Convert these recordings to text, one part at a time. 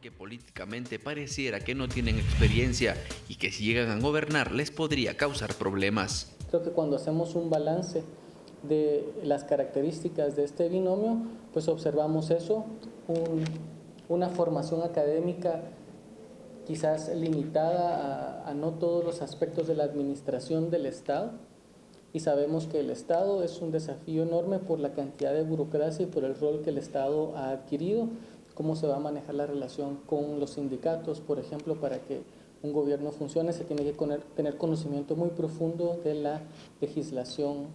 porque políticamente pareciera que no tienen experiencia y que si llegan a gobernar les podría causar problemas. Creo que cuando hacemos un balance de las características de este binomio, pues observamos eso, una formación académica quizás limitada a no todos los aspectos de la administración del Estado, y sabemos que el Estado es un desafío enorme por la cantidad de burocracia y por el rol que el Estado ha adquirido, cómo se va a manejar la relación con los sindicatos, por ejemplo, para que un gobierno funcione se tiene que tener conocimiento muy profundo de la legislación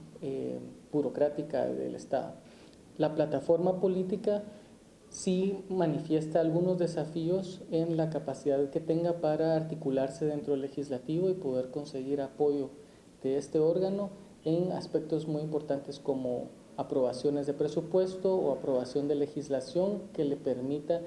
burocrática del Estado. La plataforma política sí manifiesta algunos desafíos en la capacidad que tenga para articularse dentro del legislativo y poder conseguir apoyo de este órgano en aspectos muy importantes como aprobaciones de presupuesto o aprobación de legislación que le permita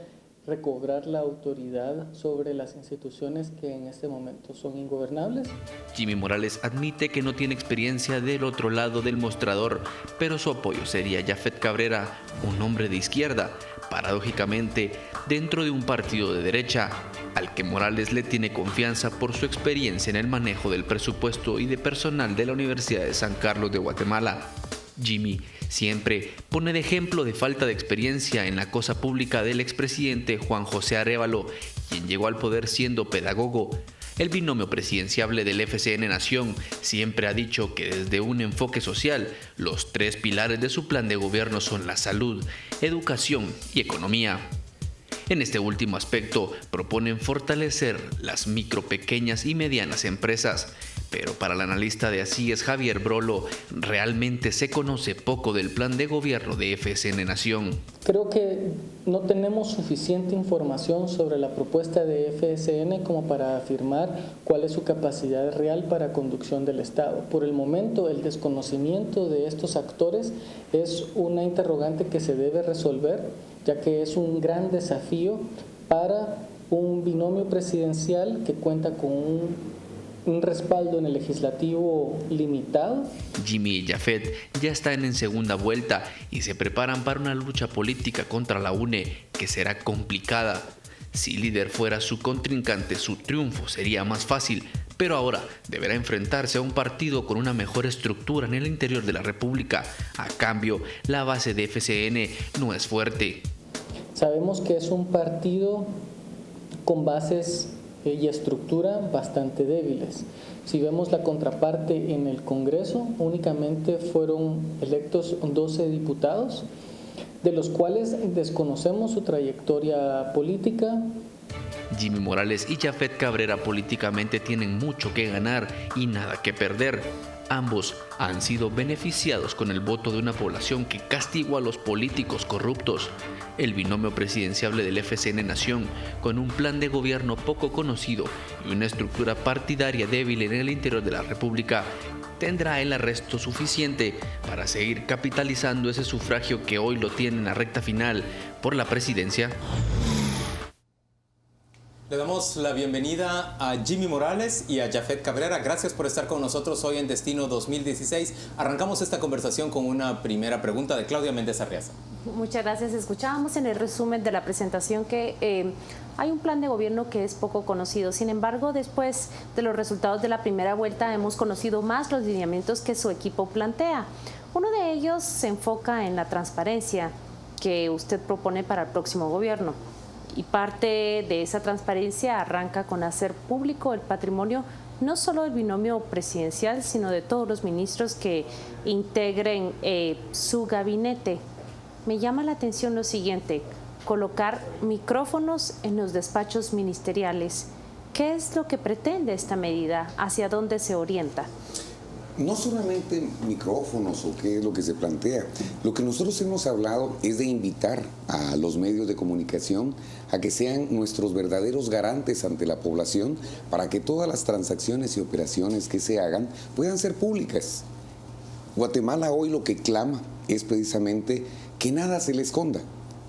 recobrar la autoridad sobre las instituciones que en este momento son ingobernables. Jimmy Morales admite que no tiene experiencia del otro lado del mostrador, pero su apoyo sería Jafet Cabrera, un hombre de izquierda, paradójicamente dentro de un partido de derecha, al que Morales le tiene confianza por su experiencia en el manejo del presupuesto y de personal de la Universidad de San Carlos de Guatemala. Jimmy siempre pone de ejemplo de falta de experiencia en la cosa pública del expresidente Juan José Arévalo, quien llegó al poder siendo pedagogo. El binomio presidenciable del FCN Nación siempre ha dicho que desde un enfoque social, los tres pilares de su plan de gobierno son la salud, educación y economía. En este último aspecto, proponen fortalecer las micro, pequeñas y medianas empresas. Pero para el analista de ACIES, Javier Brolo, realmente se conoce poco del plan de gobierno de FCN Nación. Creo que no tenemos suficiente información sobre la propuesta de FCN como para afirmar cuál es su capacidad real para conducción del Estado. Por el momento, el desconocimiento de estos actores es una interrogante que se debe resolver, ya que es un gran desafío para un binomio presidencial que cuenta con un respaldo en el legislativo limitado. Jimmy y Jafet ya están en segunda vuelta y se preparan para una lucha política contra la UNE que será complicada. Si líder fuera su contrincante, su triunfo sería más fácil, pero ahora deberá enfrentarse a un partido con una mejor estructura en el interior de la República. A cambio, la base de FCN no es fuerte. Sabemos que es un partido con bases y estructura bastante débiles. Si vemos la contraparte en el Congreso, únicamente fueron electos 12 diputados, de los cuales desconocemos su trayectoria política. Jimmy Morales y Jafet Cabrera políticamente tienen mucho que ganar y nada que perder. Ambos han sido beneficiados con el voto de una población que castigó a los políticos corruptos. El binomio presidenciable del FCN Nación, con un plan de gobierno poco conocido y una estructura partidaria débil en el interior de la República, tendrá el arresto suficiente para seguir capitalizando ese sufragio que hoy lo tiene en la recta final por la presidencia. Le damos la bienvenida a Jimmy Morales y a Jafet Cabrera. Gracias por estar con nosotros hoy en Destino 2016. Arrancamos esta conversación con una primera pregunta de Claudia Méndez Arriaza. Muchas gracias. Escuchábamos en el resumen de la presentación que hay un plan de gobierno que es poco conocido. Sin embargo, después de los resultados de la primera vuelta hemos conocido más los lineamientos que su equipo plantea. Uno de ellos se enfoca en la transparencia que usted propone para el próximo gobierno. Y parte de esa transparencia arranca con hacer público el patrimonio no solo del binomio presidencial, sino de todos los ministros que integren su gabinete. Me llama la atención lo siguiente: colocar micrófonos en los despachos ministeriales. ¿Qué es lo que pretende esta medida? ¿Hacia dónde se orienta? No solamente micrófonos o qué es lo que se plantea. Lo que nosotros hemos hablado es de invitar a los medios de comunicación a que sean nuestros verdaderos garantes ante la población para que todas las transacciones y operaciones que se hagan puedan ser públicas. Guatemala hoy lo que clama es precisamente que nada se le esconda,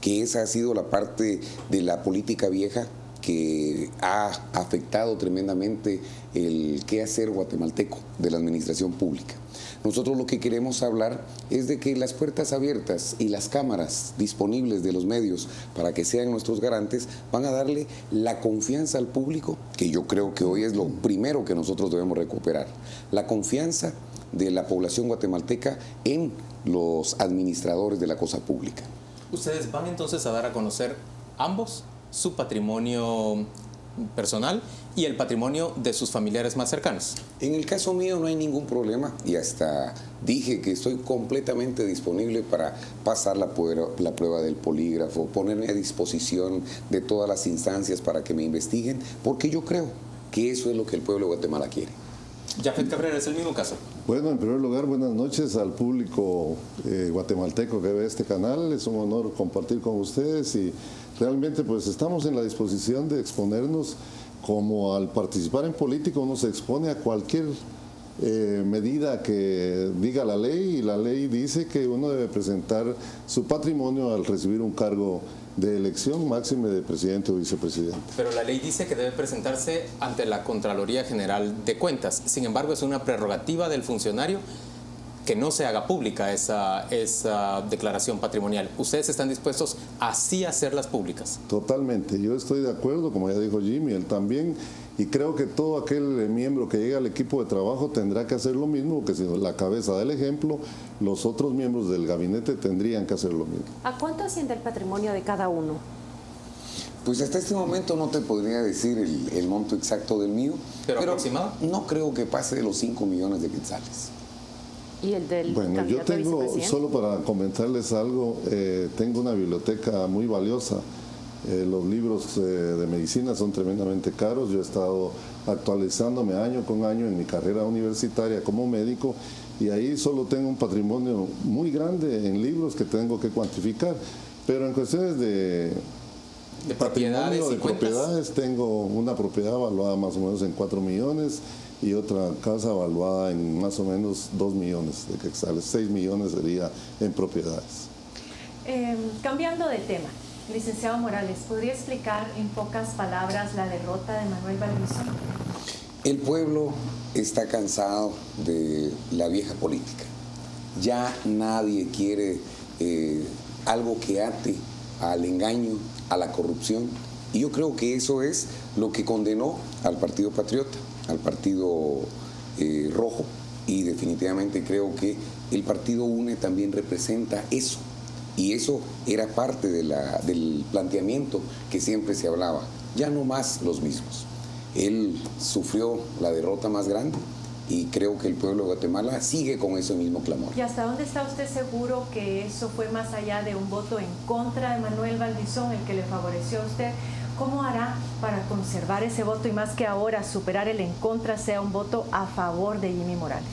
que esa ha sido la parte de la política vieja que ha afectado tremendamente el quehacer guatemalteco de la administración pública. Nosotros lo que queremos hablar es de que las puertas abiertas y las cámaras disponibles de los medios para que sean nuestros garantes van a darle la confianza al público, que yo creo que hoy es lo primero que nosotros debemos recuperar, la confianza de la población guatemalteca en los administradores de la cosa pública. ¿Ustedes van entonces a dar a conocer ambos su patrimonio personal y el patrimonio de sus familiares más cercanos? En el caso mío no hay ningún problema y hasta dije que estoy completamente disponible para pasar la prueba del polígrafo, ponerme a disposición de todas las instancias para que me investiguen, porque yo creo que eso es lo que el pueblo de Guatemala quiere. Jafet Cabrera, es el mismo caso. Bueno, en primer lugar, buenas noches al público guatemalteco que ve este canal. Es un honor compartir con ustedes y realmente pues estamos en la disposición de exponernos. Como al participar en política uno se expone a cualquier medida que diga la ley, y la ley dice que uno debe presentar su patrimonio al recibir un cargo de elección máxime de presidente o vicepresidente. Pero la ley dice que debe presentarse ante la Contraloría General de Cuentas. Sin embargo, es una prerrogativa del funcionario que no se haga pública esa declaración patrimonial. ¿Ustedes están dispuestos así a hacerlas públicas? Totalmente. Yo estoy de acuerdo, como ya dijo Jimmy, él también, y creo que todo aquel miembro que llegue al equipo de trabajo tendrá que hacer lo mismo, que si la cabeza del ejemplo, los otros miembros del gabinete tendrían que hacer lo mismo. ¿A cuánto asciende el patrimonio de cada uno? Pues hasta este momento no te podría decir el monto exacto del mío, ¿Pero aproximado? No creo que pase de los 5 millones de quetzales. ¿Y el del Bueno, yo candidato a tengo, vicepresidente? solo para comentarles algo, tengo una biblioteca muy valiosa. Los libros de medicina son tremendamente caros. Yo he estado actualizándome año con año en mi carrera universitaria como médico, y ahí solo tengo un patrimonio muy grande en libros que tengo que cuantificar. Pero en cuestiones de propiedades patrimonio, y de cuentas. propiedades, tengo una propiedad valuada más o menos en 4 millones y otra casa valuada en más o menos 2 millones de quetzales. 6 millones sería en propiedades. Cambiando de tema, licenciado Morales, ¿podría explicar en pocas palabras la derrota de Manuel Valdizón? El pueblo está cansado de la vieja política. Ya nadie quiere algo que ate al engaño, a la corrupción. Y yo creo que eso es lo que condenó al Partido Patriota, al Partido Rojo. Y definitivamente creo que el Partido UNE también representa eso. Y eso era parte del planteamiento que siempre se hablaba. Ya no más los mismos. Él sufrió la derrota más grande y creo que el pueblo de Guatemala sigue con ese mismo clamor. ¿Y hasta dónde está usted seguro que eso fue más allá de un voto en contra de Manuel Valdizón, el que le favoreció a usted? ¿Cómo hará para conservar ese voto y más que ahora superar el en contra sea un voto a favor de Jimmy Morales?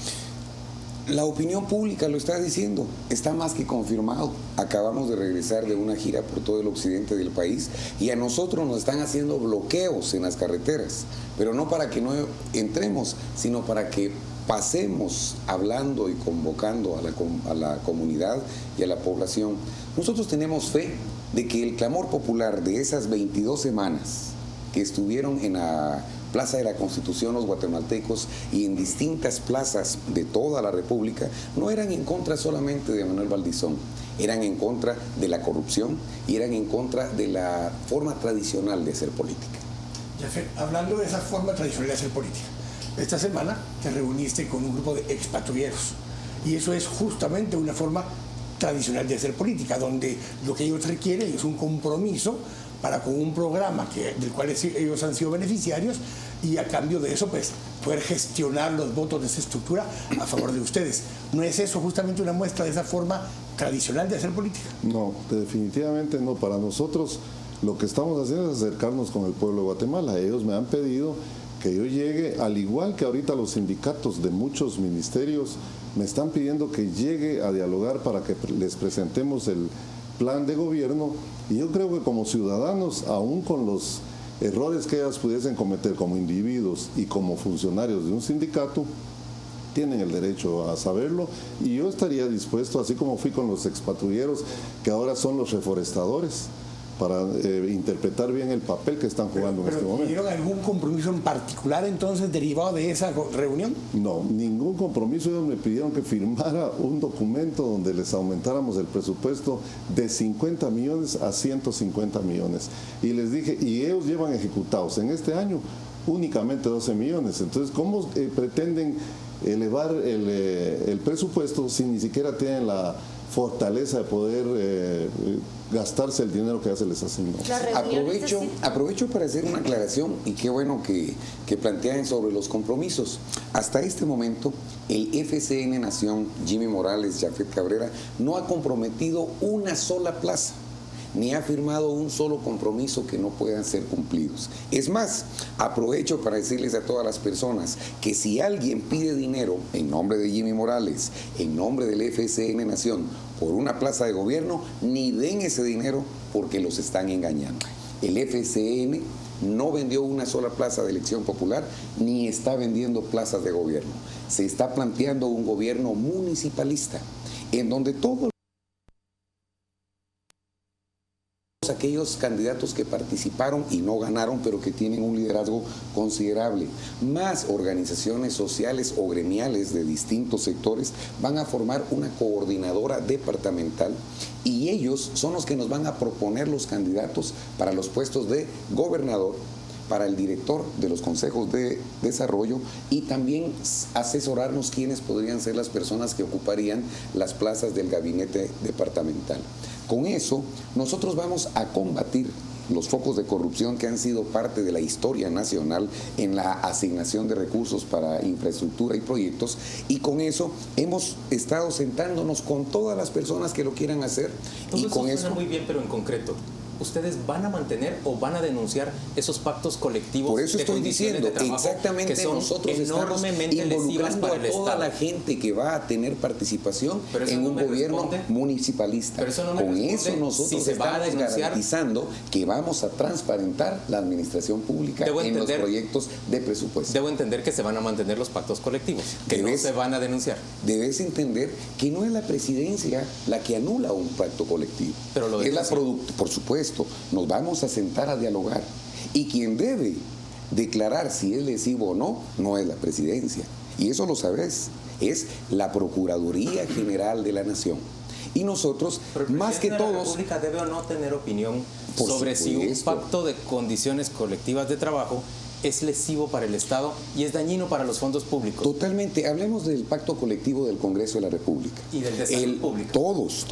La opinión pública lo está diciendo, está más que confirmado. Acabamos de regresar de una gira por todo el occidente del país y a nosotros nos están haciendo bloqueos en las carreteras, pero no para que no entremos, sino para que pasemos hablando y convocando a la comunidad y a la población. Nosotros tenemos fe de que el clamor popular de esas 22 semanas que estuvieron en la Plaza de la Constitución los guatemaltecos y en distintas plazas de toda la República no eran en contra solamente de Manuel Valdizón, eran en contra de la corrupción y eran en contra de la forma tradicional de hacer política. Jafet, hablando de esa forma tradicional de hacer política, esta semana te reuniste con un grupo de expatrulleros y eso es justamente una forma tradicional de hacer política, donde lo que ellos requieren es un compromiso para con un programa del cual ellos han sido beneficiarios y a cambio de eso pues poder gestionar los votos de esa estructura a favor de ustedes. ¿No es eso justamente una muestra de esa forma tradicional de hacer política? No, definitivamente no. Para nosotros lo que estamos haciendo es acercarnos con el pueblo de Guatemala. Ellos me han pedido que yo llegue, al igual que ahorita los sindicatos de muchos ministerios me están pidiendo que llegue a dialogar para que les presentemos el plan de gobierno, y yo creo que como ciudadanos, aún con los errores que ellas pudiesen cometer como individuos y como funcionarios de un sindicato, tienen el derecho a saberlo, y yo estaría dispuesto, así como fui con los expatrulleros que ahora son los reforestadores, para interpretar bien el papel que están jugando en este momento. ¿Tuvieron algún compromiso en particular entonces derivado de esa reunión? No, ningún compromiso. Ellos me pidieron que firmara un documento donde les aumentáramos el presupuesto de 50 millones a 150 millones. Y les dije, y ellos llevan ejecutados en este año únicamente 12 millones. Entonces, ¿cómo pretenden elevar el presupuesto si ni siquiera tienen la fortaleza de poder gastarse el dinero que ya se les asignó? Aprovecho para hacer una aclaración, y qué bueno que plantean sobre los compromisos. Hasta este momento, el FCN Nación, Jimmy Morales, Jafet Cabrera, no ha comprometido una sola plaza, ni ha firmado un solo compromiso que no puedan ser cumplidos. Es más, aprovecho para decirles a todas las personas que si alguien pide dinero en nombre de Jimmy Morales, en nombre del FCN Nación, por una plaza de gobierno, ni den ese dinero porque los están engañando. El FCN no vendió una sola plaza de elección popular, ni está vendiendo plazas de gobierno. Se está planteando un gobierno municipalista, en donde todos aquellos candidatos que participaron y no ganaron, pero que tienen un liderazgo considerable, más organizaciones sociales o gremiales de distintos sectores, van a formar una coordinadora departamental, y ellos son los que nos van a proponer los candidatos para los puestos de gobernador, para el director de los consejos de desarrollo, y también asesorarnos quiénes podrían ser las personas que ocuparían las plazas del gabinete departamental. Con eso, nosotros vamos a combatir los focos de corrupción que han sido parte de la historia nacional en la asignación de recursos para infraestructura y proyectos, y con eso hemos estado sentándonos con todas las personas que lo quieran hacer. Todo y eso con suena eso muy bien, pero en concreto, ¿ustedes van a mantener o van a denunciar esos pactos colectivos? Por eso de estoy condiciones diciendo, de trabajo exactamente, que son nosotros estamos involucrando para el a toda Estado? la gente que va a tener participación en un gobierno municipalista. Pero eso no me Con responde eso nosotros si se va a estamos denunciar, garantizando que vamos a transparentar la administración pública en los proyectos de presupuesto. Debo entender que se van a mantener los pactos colectivos, que no se van a denunciar. Debes entender que no es la presidencia la que anula un pacto colectivo. Pero lo es la denuncia. por supuesto, nos vamos a sentar a dialogar, y quien debe declarar si es lesivo o no, no es la presidencia, y eso lo sabes, es la Procuraduría General de la Nación. Y nosotros, más que todos... ¿La República debe o no tener opinión sobre si un pacto de condiciones colectivas de trabajo es lesivo para el Estado y es dañino para los fondos públicos? Totalmente. Hablemos del pacto colectivo del Congreso de la República. Y del desarrollo público. Todos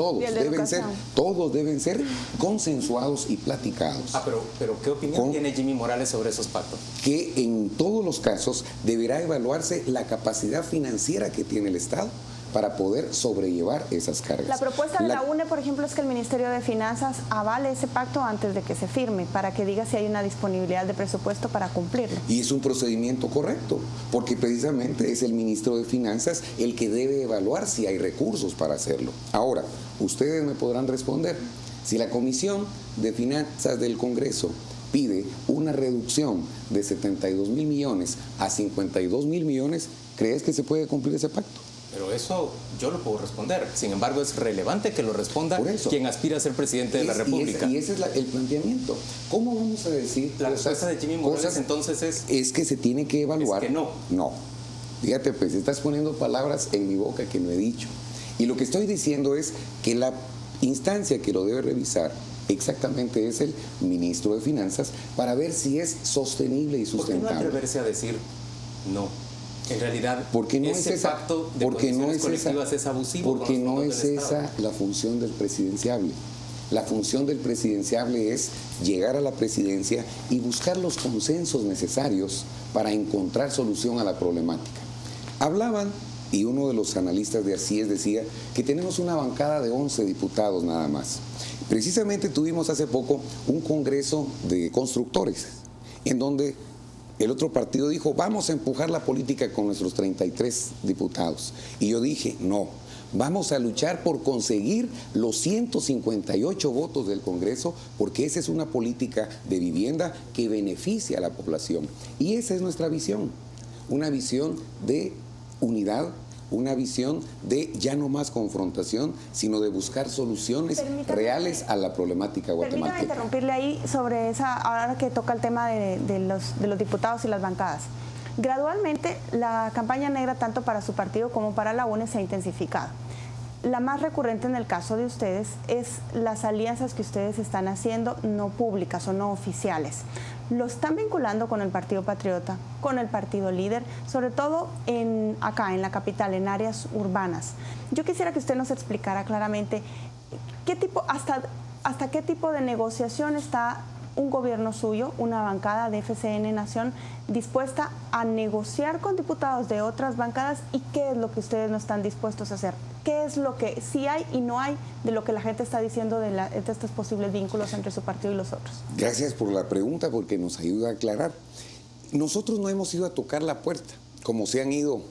deben ser consensuados y platicados. Pero ¿qué opinión tiene Jimmy Morales sobre esos pactos? Que en todos los casos deberá evaluarse la capacidad financiera que tiene el Estado para poder sobrellevar esas cargas. La propuesta de la UNE, por ejemplo, es que el Ministerio de Finanzas avale ese pacto antes de que se firme, para que diga si hay una disponibilidad de presupuesto para cumplirlo. Y es un procedimiento correcto, porque precisamente es el ministro de Finanzas el que debe evaluar si hay recursos para hacerlo. Ahora, ustedes me podrán responder, si la Comisión de Finanzas del Congreso pide una reducción de 72 mil millones a 52 mil millones, ¿crees que se puede cumplir ese pacto? Pero eso yo lo puedo responder. Sin embargo, es relevante que lo responda quien aspira a ser presidente de la República. Y ese es el planteamiento. ¿Cómo vamos a decir? La respuesta de Jimmy Morales entonces es... Es que se tiene que evaluar. Es que no. No. Fíjate, pues estás poniendo palabras en mi boca que no he dicho. Y lo que estoy diciendo es que la instancia que lo debe revisar exactamente es el ministro de Finanzas, para ver si es sostenible y sustentable. ¿Por qué no atreverse a decir no? En realidad, porque no ese pacto de condiciones colectivas es abusivo. Porque no es esa la función del presidenciable. La función del presidenciable es llegar a la presidencia y buscar los consensos necesarios para encontrar solución a la problemática. Hablaban, y uno de los analistas de Asíes decía, que tenemos una bancada de 11 diputados nada más. Precisamente tuvimos hace poco un congreso de constructores, en donde el otro partido dijo, vamos a empujar la política con nuestros 33 diputados. Y yo dije, no, vamos a luchar por conseguir los 158 votos del Congreso, porque esa es una política de vivienda que beneficia a la población. Y esa es nuestra visión, una visión de unidad, una visión de ya no más confrontación, sino de buscar soluciones reales a la problemática guatemalteca. Permítame interrumpirle ahí sobre esa, ahora que toca el tema de los diputados y las bancadas. Gradualmente, la campaña negra, tanto para su partido como para la UNE, se ha intensificado. La más recurrente en el caso de ustedes es las alianzas que ustedes están haciendo no públicas o no oficiales. Lo están vinculando con el Partido Patriota, con el Partido Líder, sobre todo acá en la capital, en áreas urbanas. Yo quisiera que usted nos explicara claramente hasta qué tipo de negociación está un gobierno suyo, una bancada de FCN Nación, dispuesta a negociar con diputados de otras bancadas, y qué es lo que ustedes no están dispuestos a hacer. ¿Qué es lo que sí hay y no hay de lo que la gente está diciendo de estos posibles vínculos entre su partido y los otros? Gracias por la pregunta, porque nos ayuda a aclarar. Nosotros no hemos ido a tocar la puerta, como se han ido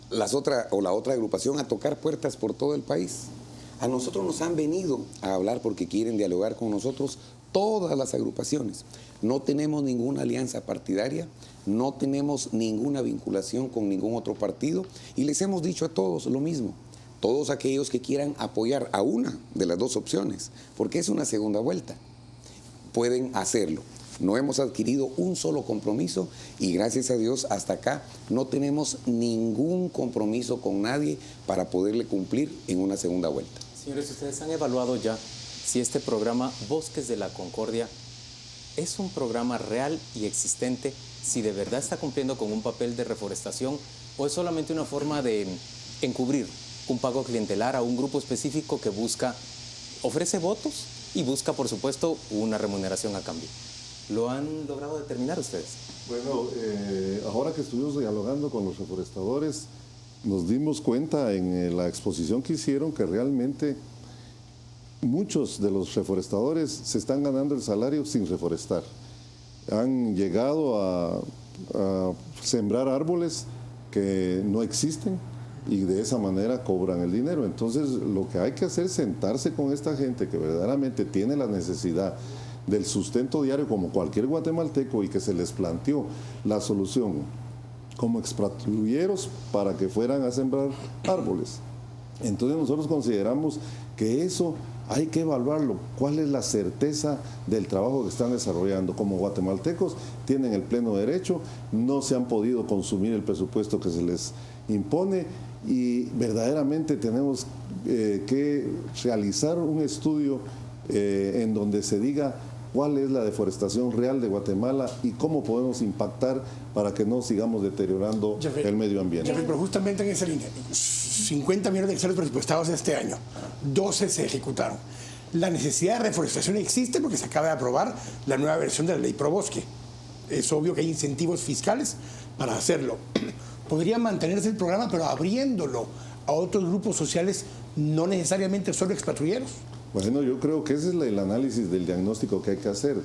la otra agrupación a tocar puertas por todo el país. A nosotros nos han venido a hablar porque quieren dialogar con nosotros todas las agrupaciones. No tenemos ninguna alianza partidaria, no tenemos ninguna vinculación con ningún otro partido, y les hemos dicho a todos lo mismo. Todos aquellos que quieran apoyar a una de las dos opciones, porque es una segunda vuelta, pueden hacerlo. No hemos adquirido un solo compromiso y gracias a Dios hasta acá no tenemos ningún compromiso con nadie para poderle cumplir en una segunda vuelta. Señores, ¿ustedes han evaluado ya si este programa Bosques de la Concordia es un programa real y existente, si de verdad está cumpliendo con un papel de reforestación, o es solamente una forma de encubrir un pago clientelar a un grupo específico que ofrece votos y busca, por supuesto, una remuneración a cambio? ¿Lo han logrado determinar ustedes? Bueno, ahora que estuvimos dialogando con los reforestadores, nos dimos cuenta en la exposición que hicieron que realmente muchos de los reforestadores se están ganando el salario sin reforestar. Han llegado a sembrar árboles que no existen y de esa manera cobran el dinero. Entonces, lo que hay que hacer es sentarse con esta gente que verdaderamente tiene la necesidad del sustento diario como cualquier guatemalteco, y que se les planteó la solución como expatrulleros para que fueran a sembrar árboles. Entonces nosotros consideramos que eso hay que evaluarlo. ¿Cuál es la certeza del trabajo que están desarrollando? Como guatemaltecos tienen el pleno derecho, no se han podido consumir el presupuesto que se les impone, y verdaderamente tenemos que realizar un estudio en donde se diga cuál es la deforestación real de Guatemala y cómo podemos impactar para que no sigamos deteriorando el medio ambiente. Pero justamente en esa línea, 50 millones de hectáreas presupuestados este año, 12 se ejecutaron. La necesidad de reforestación existe porque se acaba de aprobar la nueva versión de la ley Probosque. Es obvio que hay incentivos fiscales para hacerlo. Podría mantenerse el programa, pero abriéndolo a otros grupos sociales, no necesariamente solo expatrulleros. Bueno, yo creo que ese es el análisis del diagnóstico que hay que hacer.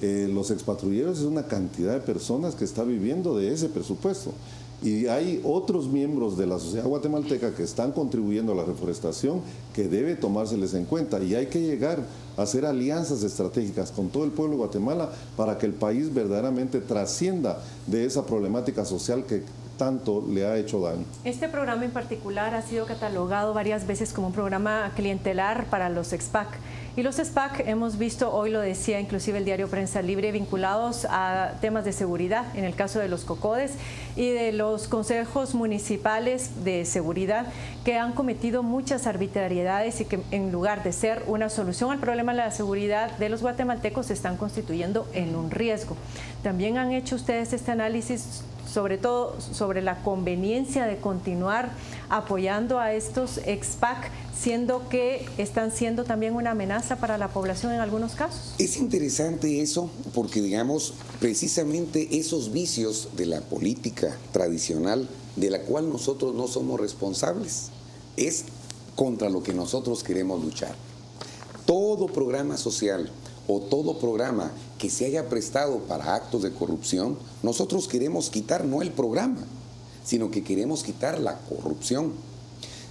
Los expatrulleros es una cantidad de personas que está viviendo de ese presupuesto. Y hay otros miembros de la sociedad guatemalteca que están contribuyendo a la reforestación que debe tomárseles en cuenta. Y hay que llegar a hacer alianzas estratégicas con todo el pueblo de Guatemala para que el país verdaderamente trascienda de esa problemática social que tanto le ha hecho daño. Este programa en particular ha sido catalogado varias veces como un programa clientelar para los SPAC. Y los SPAC hemos visto, hoy lo decía inclusive el diario Prensa Libre, vinculados a temas de seguridad, en el caso de los COCODES y de los consejos municipales de seguridad, que han cometido muchas arbitrariedades y que en lugar de ser una solución al problema de la seguridad de los guatemaltecos se están constituyendo en un riesgo. También han hecho ustedes este análisis, sobre todo sobre la conveniencia de continuar apoyando a estos SPAC, siendo que están siendo también una amenaza para la población en algunos casos. Es interesante eso porque, digamos, precisamente esos vicios de la política tradicional, de la cual nosotros no somos responsables, es contra lo que nosotros queremos luchar. Todo programa social o todo programa que se haya prestado para actos de corrupción, nosotros queremos quitar no el programa, sino que queremos quitar la corrupción.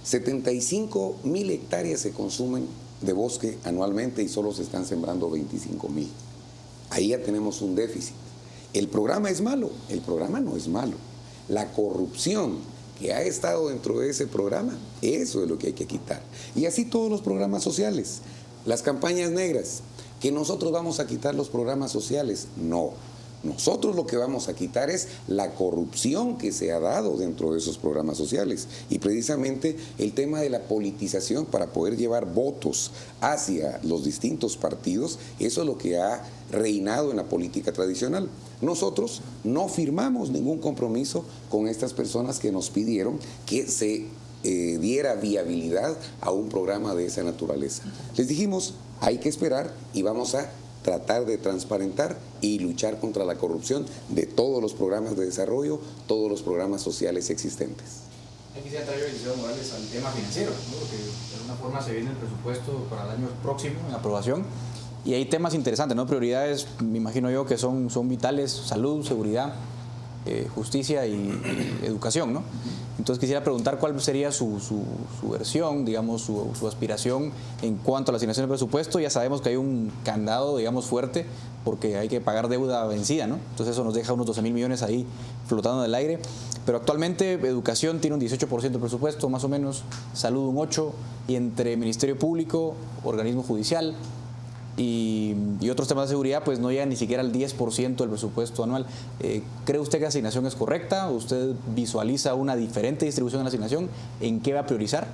75,000 hectáreas se consumen de bosque anualmente y solo se están sembrando 25,000. Ahí ya tenemos un déficit. ¿El programa es malo? El programa no es malo. La corrupción que ha estado dentro de ese programa, eso es lo que hay que quitar. Y así todos los programas sociales, las campañas negras, que nosotros vamos a quitar los programas sociales, no. Nosotros lo que vamos a quitar es la corrupción que se ha dado dentro de esos programas sociales y precisamente el tema de la politización para poder llevar votos hacia los distintos partidos, eso es lo que ha reinado en la política tradicional. Nosotros no firmamos ningún compromiso con estas personas que nos pidieron que se diera viabilidad a un programa de esa naturaleza. Les dijimos, hay que esperar y vamos a tratar de transparentar y luchar contra la corrupción de todos los programas de desarrollo, todos los programas sociales existentes. Quisiera traer, licenciado Morales, al tema financiero, ¿no? Porque de alguna forma se viene el presupuesto para el año próximo en aprobación y hay temas interesantes, ¿no? Prioridades, me imagino yo, que son vitales: salud, seguridad, justicia y educación, ¿no? Entonces quisiera preguntar cuál sería su versión, digamos, su aspiración en cuanto a la asignación del presupuesto. Ya sabemos que hay un candado, digamos, fuerte, porque hay que pagar deuda vencida, ¿no? Entonces eso nos deja unos 12.000 millones ahí flotando en el aire. Pero actualmente educación tiene un 18% del presupuesto, más o menos, salud un 8%, y entre Ministerio Público, organismo judicial y otros temas de seguridad, pues no llegan ni siquiera al 10% del presupuesto anual. ¿Cree usted que la asignación es correcta? ¿Usted visualiza una diferente distribución de la asignación? ¿En qué va a priorizar?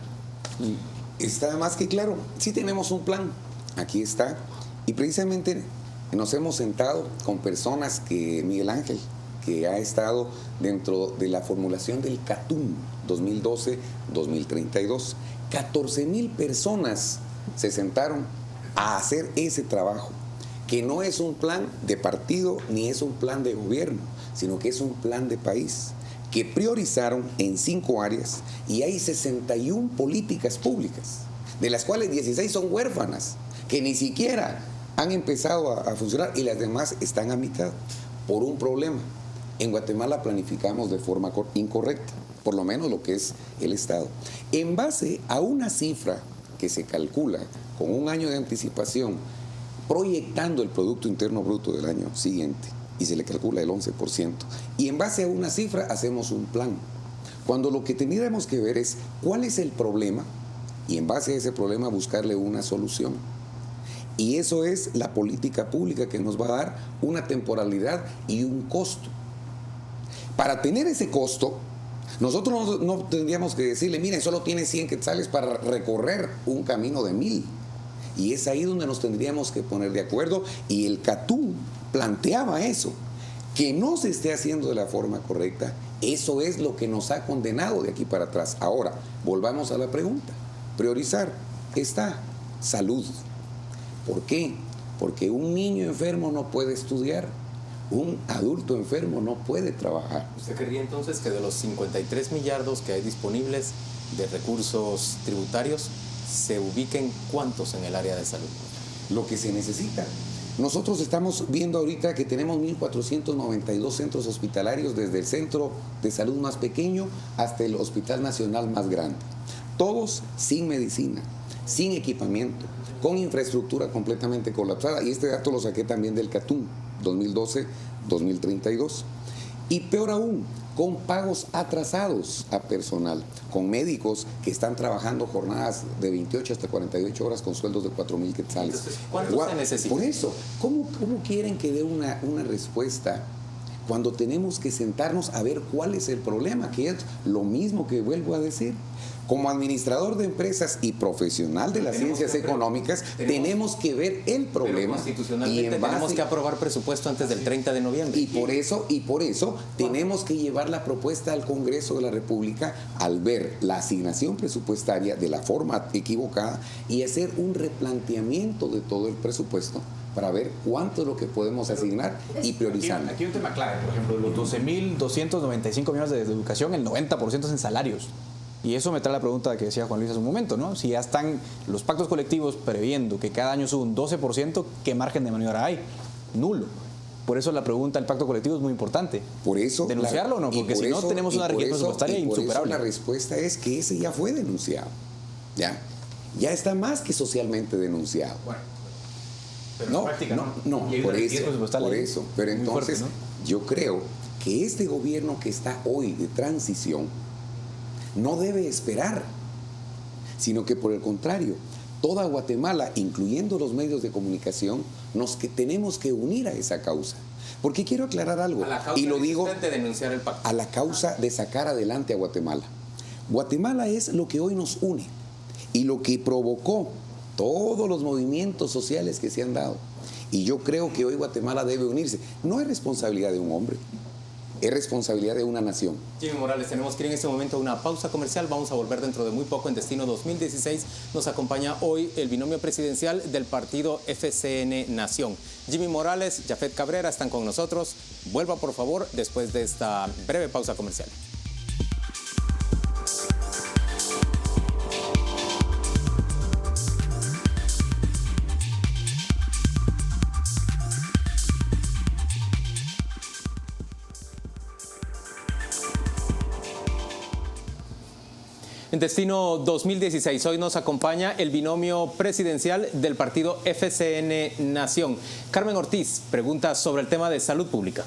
Está más que claro, sí tenemos un plan, aquí está, y precisamente nos hemos sentado con personas que, Miguel Ángel, que ha estado dentro de la formulación del CATUM 2012-2032. 14.000 personas se sentaron a hacer ese trabajo, que no es un plan de partido ni es un plan de gobierno, sino que es un plan de país, que priorizaron en 5 áreas y hay 61 políticas públicas, de las cuales 16 son huérfanas, que ni siquiera han empezado a funcionar y las demás están a mitad, por un problema. En Guatemala planificamos de forma incorrecta, por lo menos lo que es el Estado. En base a una cifra que se calcula con un año de anticipación, proyectando el Producto Interno Bruto del año siguiente, y se le calcula el 11%, y en base a una cifra hacemos un plan, cuando lo que tendríamos que ver es cuál es el problema, y en base a ese problema buscarle una solución. Y eso es la política pública que nos va a dar una temporalidad y un costo. Para tener ese costo, nosotros no tendríamos que decirle, miren, solo tiene 100 quetzales para recorrer un camino de 1,000. Y es ahí donde nos tendríamos que poner de acuerdo, y el CATUM planteaba eso, que no se esté haciendo de la forma correcta. Eso es lo que nos ha condenado de aquí para atrás. Ahora, volvamos a la pregunta. Priorizar está salud. ¿Por qué? Porque un niño enfermo no puede estudiar. Un adulto enfermo no puede trabajar. ¿Usted querría entonces que de los 53 millardos que hay disponibles de recursos tributarios, se ubiquen cuántos en el área de salud? Lo que se necesita. Nosotros estamos viendo ahorita que tenemos 1.492 centros hospitalarios, desde el centro de salud más pequeño hasta el hospital nacional más grande. Todos sin medicina, sin equipamiento, con infraestructura completamente colapsada. Y este dato lo saqué también del CATUM 2012-2032. Y peor aún, con pagos atrasados a personal, con médicos que están trabajando jornadas de 28 hasta 48 horas con sueldos de 4,000 quetzales. Entonces, ¿cuánto se necesita? Por eso, ¿cómo quieren que dé una respuesta cuando tenemos que sentarnos a ver cuál es el problema? Que es lo mismo que vuelvo a decir. Como administrador de empresas y profesional de las ciencias económicas, tenemos que ver el problema. Constitucionalmente tenemos que aprobar presupuesto antes del 30 de noviembre. Y por eso tenemos que llevar la propuesta al Congreso de la República al ver la asignación presupuestaria de la forma equivocada y hacer un replanteamiento de todo el presupuesto para ver cuánto es lo que podemos asignar y priorizar. Aquí hay un tema clave, por ejemplo, los 12.295 millones de educación, el 90% es en salarios. Y eso me trae la pregunta que decía Juan Luis hace un momento, ¿no? Si ya están los pactos colectivos previendo que cada año sube un 12%, ¿qué margen de maniobra hay? Nulo. Por eso la pregunta del pacto colectivo es muy importante. Por eso, ¿denunciarlo o no? Porque si no, tenemos una riqueza presupuestaria insuperable. Por eso la respuesta es que ese ya fue denunciado. Ya está más que socialmente denunciado. Bueno, pero en práctica no, por eso. Pero entonces, fuerte, ¿no? Yo creo que este gobierno que está hoy de transición no debe esperar, sino que por el contrario, toda Guatemala, incluyendo los medios de comunicación, tenemos que unir a esa causa. Porque quiero aclarar algo, y lo digo, de denunciar el pacto. a la causa de sacar adelante a Guatemala. Guatemala es lo que hoy nos une y lo que provocó todos los movimientos sociales que se han dado. Y yo creo que hoy Guatemala debe unirse. No es responsabilidad de un hombre, es responsabilidad de una nación. Jimmy Morales, tenemos que ir en este momento a una pausa comercial. Vamos a volver dentro de muy poco en Destino 2016. Nos acompaña hoy el binomio presidencial del partido FCN Nación. Jimmy Morales, Jafet Cabrera están con nosotros. Vuelva, por favor, después de esta breve pausa comercial. En Destino 2016, hoy nos acompaña el binomio presidencial del partido FCN Nación. Carmen Ortiz pregunta sobre el tema de salud pública.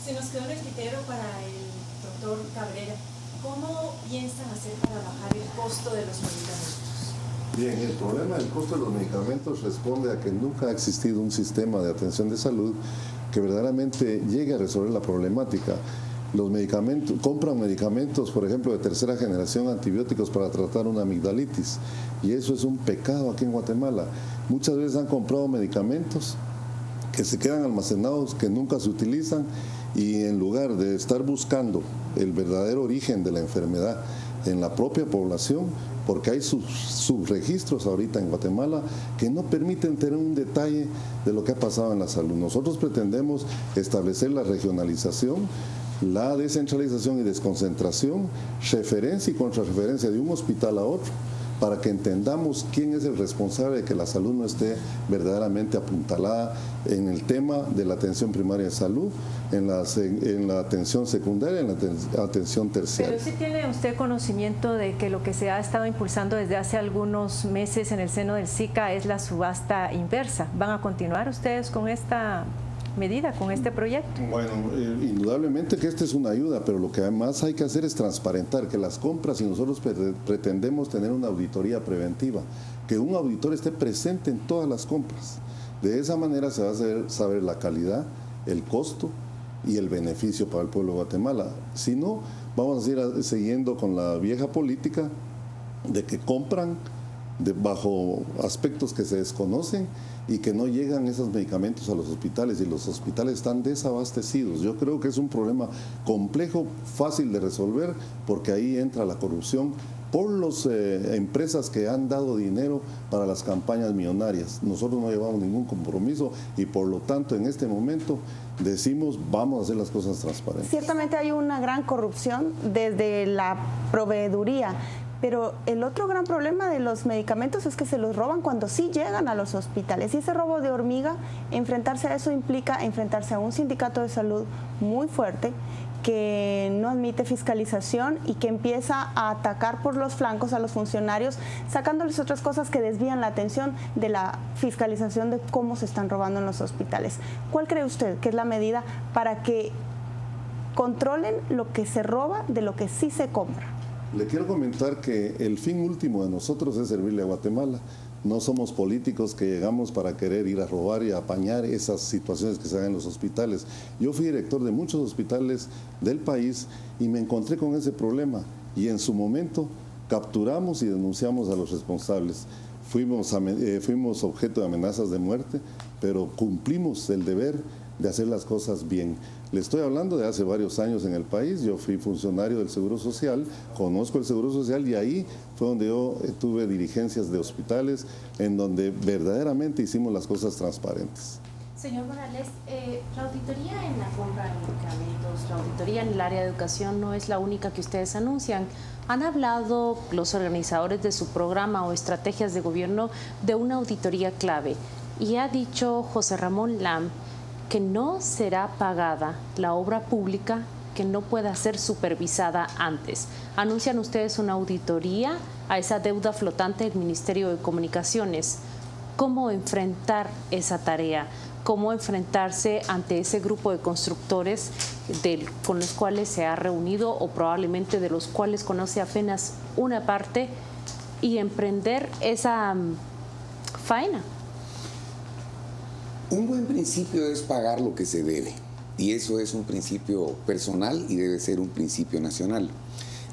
Se nos quedó en el tintero para el doctor Cabrera. ¿Cómo piensan hacer para bajar el costo de los medicamentos? Bien, el problema del costo de los medicamentos responde a que nunca ha existido un sistema de atención de salud que verdaderamente llegue a resolver la problemática. Los medicamentos, compran medicamentos, por ejemplo, de tercera generación, antibióticos para tratar una amigdalitis. Y eso es un pecado aquí en Guatemala. Muchas veces han comprado medicamentos que se quedan almacenados, que nunca se utilizan, y en lugar de estar buscando el verdadero origen de la enfermedad en la propia población, porque hay subregistros ahorita en Guatemala que no permiten tener un detalle de lo que ha pasado en la salud. Nosotros pretendemos establecer la regionalización, la descentralización y desconcentración, referencia y contrarreferencia de un hospital a otro, para que entendamos quién es el responsable de que la salud no esté verdaderamente apuntalada en el tema de la atención primaria de salud, en la atención secundaria, en la atención terciaria. Pero sí tiene usted conocimiento de que lo que se ha estado impulsando desde hace algunos meses en el seno del SICA es la subasta inversa. ¿Van a continuar ustedes con esta medida, con este proyecto? Bueno, indudablemente que esta es una ayuda, pero lo que además hay que hacer es transparentar que las compras, y nosotros pretendemos tener una auditoría preventiva, que un auditor esté presente en todas las compras. De esa manera se va a saber la calidad, el costo y el beneficio para el pueblo de Guatemala. Si no, vamos a seguir siguiendo con la vieja política de que compran bajo aspectos que se desconocen y que no llegan esos medicamentos a los hospitales, y los hospitales están desabastecidos. Yo creo que es un problema complejo, fácil de resolver, porque ahí entra la corrupción por las empresas que han dado dinero para las campañas millonarias. Nosotros no llevamos ningún compromiso y por lo tanto en este momento decimos vamos a hacer las cosas transparentes. Ciertamente hay una gran corrupción desde la proveeduría. Pero el otro gran problema de los medicamentos es que se los roban cuando sí llegan a los hospitales. Y ese robo de hormiga, enfrentarse a eso implica enfrentarse a un sindicato de salud muy fuerte que no admite fiscalización y que empieza a atacar por los flancos a los funcionarios, sacándoles otras cosas que desvían la atención de la fiscalización de cómo se están robando en los hospitales. ¿Cuál cree usted que es la medida para que controlen lo que se roba de lo que sí se compra? Le quiero comentar que el fin último de nosotros es servirle a Guatemala. No somos políticos que llegamos para querer ir a robar y a apañar esas situaciones que se dan en los hospitales. Yo fui director de muchos hospitales del país y me encontré con ese problema. Y en su momento capturamos y denunciamos a los responsables. Fuimos objeto de amenazas de muerte, pero cumplimos el deber de hacer las cosas bien. Le estoy hablando de hace varios años en el país. Yo fui funcionario del Seguro Social, conozco el Seguro Social, y ahí fue donde yo tuve dirigencias de hospitales en donde verdaderamente hicimos las cosas transparentes. Señor Morales, la auditoría en la compra de medicamentos, la auditoría en el área de educación no es la única que ustedes anuncian. Han hablado los organizadores de su programa o estrategias de gobierno de una auditoría clave, y ha dicho José Ramón Lam que no será pagada la obra pública que no pueda ser supervisada antes. ¿Anuncian ustedes una auditoría a esa deuda flotante del Ministerio de Comunicaciones? cómo enfrentar esa tarea, cómo enfrentarse ante ese grupo de constructores con los cuales se ha reunido o probablemente de los cuales conoce apenas una parte y emprender esa faena. Un buen principio es pagar lo que se debe, y eso es un principio personal y debe ser un principio nacional.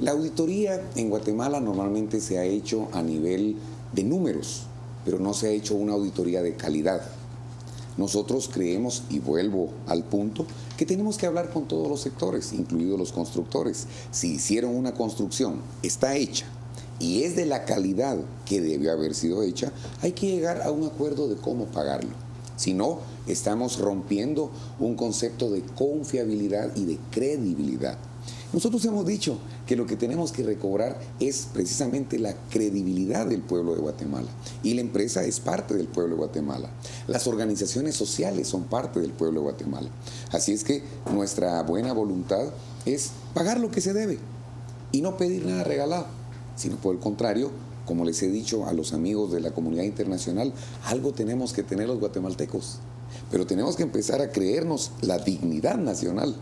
La auditoría en Guatemala normalmente se ha hecho a nivel de números, pero no se ha hecho una auditoría de calidad. Nosotros creemos, y vuelvo al punto, que tenemos que hablar con todos los sectores, incluidos los constructores. Si hicieron una construcción, está hecha, y es de la calidad que debió haber sido hecha, hay que llegar a un acuerdo de cómo pagarlo. Si no, estamos rompiendo un concepto de confiabilidad y de credibilidad. Nosotros hemos dicho que lo que tenemos que recobrar es precisamente la credibilidad del pueblo de Guatemala. Y la empresa es parte del pueblo de Guatemala. Las organizaciones sociales son parte del pueblo de Guatemala. Así es que nuestra buena voluntad es pagar lo que se debe y no pedir nada regalado, sino por el contrario, como les he dicho a los amigos de la comunidad internacional, algo tenemos que tener los guatemaltecos. Pero tenemos que empezar a creernos la dignidad nacional,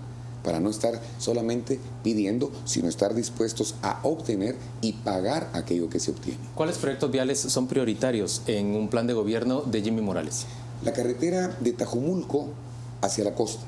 para no estar solamente pidiendo, sino estar dispuestos a obtener y pagar aquello que se obtiene. ¿Cuáles proyectos viales son prioritarios en un plan de gobierno de Jimmy Morales? La carretera de Tajumulco hacia la costa,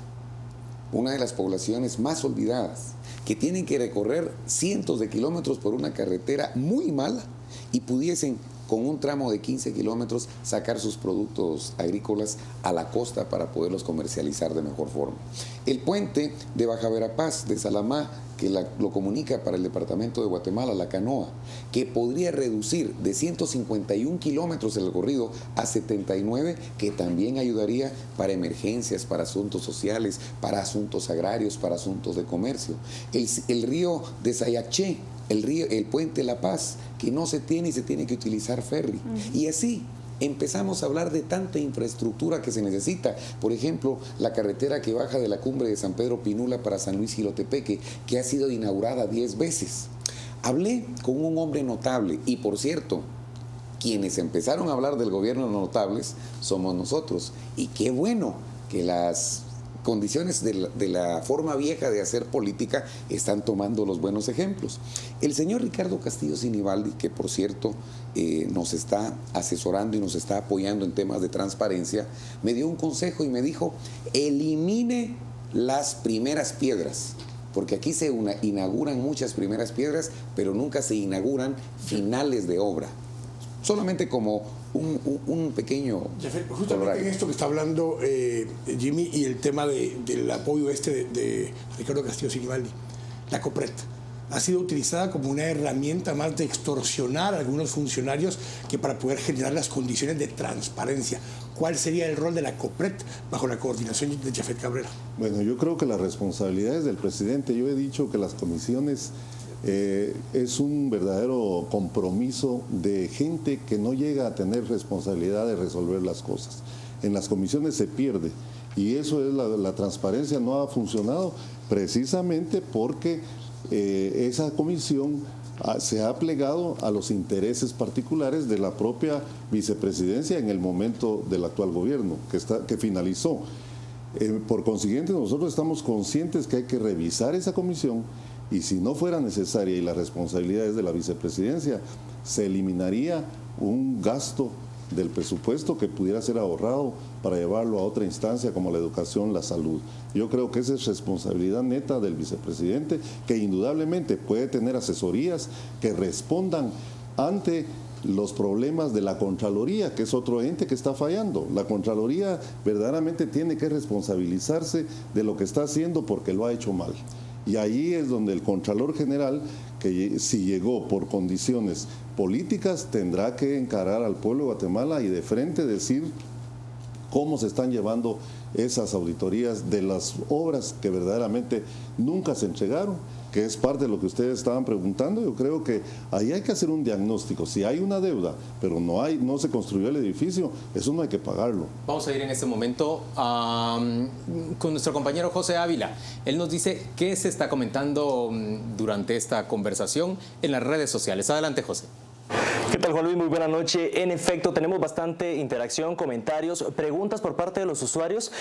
una de las poblaciones más olvidadas, que tienen que recorrer cientos de kilómetros por una carretera muy mala y pudiesen con un tramo de 15 kilómetros sacar sus productos agrícolas a la costa para poderlos comercializar de mejor forma. El puente de Baja Verapaz, de Salamá, que lo comunica para el departamento de Guatemala, la canoa, que podría reducir de 151 kilómetros el recorrido a 79, que también ayudaría para emergencias, para asuntos sociales, para asuntos agrarios, para asuntos de comercio. El río de Sayaché, el puente La Paz, que no se tiene y se tiene que utilizar ferry. Y así empezamos a hablar de tanta infraestructura que se necesita. Por ejemplo, la carretera que baja de la cumbre de San Pedro Pinula para San Luis Jilotepeque, que ha sido inaugurada 10 veces. Hablé con un hombre notable y, por cierto, quienes empezaron a hablar del gobierno de notables somos nosotros. Y qué bueno que las condiciones de la forma vieja de hacer política están tomando los buenos ejemplos. El señor Ricardo Castillo Sinibaldi, que por cierto nos está asesorando y nos está apoyando en temas de transparencia, me dio un consejo y me dijo: elimine las primeras piedras, porque aquí se inauguran muchas primeras piedras, pero nunca se inauguran finales de obra. Solamente como un pequeño... Justamente en esto que está hablando Jimmy, y el tema del apoyo de Ricardo Castillo Sinibaldi, la COPRED ha sido utilizada como una herramienta más de extorsionar a algunos funcionarios que para poder generar las condiciones de transparencia. ¿Cuál sería el rol de la COPRED bajo la coordinación de Jafet Cabrera? Bueno, yo creo que la responsabilidad es del presidente. Yo he dicho que las comisiones es un verdadero compromiso de gente que no llega a tener responsabilidad de resolver las cosas. En las comisiones se pierde, y eso es la transparencia no ha funcionado precisamente porque esa comisión se ha plegado a los intereses particulares de la propia vicepresidencia en el momento del actual gobierno que finalizó. Por consiguiente, nosotros estamos conscientes que hay que revisar esa comisión, y si no fuera necesaria y la responsabilidad es de la vicepresidencia, se eliminaría un gasto del presupuesto que pudiera ser ahorrado para llevarlo a otra instancia como la educación, la salud. Yo creo que esa es responsabilidad neta del vicepresidente, que indudablemente puede tener asesorías que respondan ante los problemas de la Contraloría, que es otro ente que está fallando. La Contraloría verdaderamente tiene que responsabilizarse de lo que está haciendo porque lo ha hecho mal. Y ahí es donde el Contralor General, que si llegó por condiciones políticas, tendrá que encarar al pueblo de Guatemala y de frente decir cómo se están llevando esas auditorías de las obras que verdaderamente nunca se entregaron, que es parte de lo que ustedes estaban preguntando. Yo creo que ahí hay que hacer un diagnóstico. Si hay una deuda, pero no se construyó el edificio, eso no hay que pagarlo. Vamos a ir en este momento con nuestro compañero José Ávila. Él nos dice qué se está comentando durante esta conversación en las redes sociales. Adelante, José. ¿Qué tal? tal, Juan Luis? Muy buena noche. En efecto, tenemos bastante interacción, comentarios, preguntas por parte de los usuarios.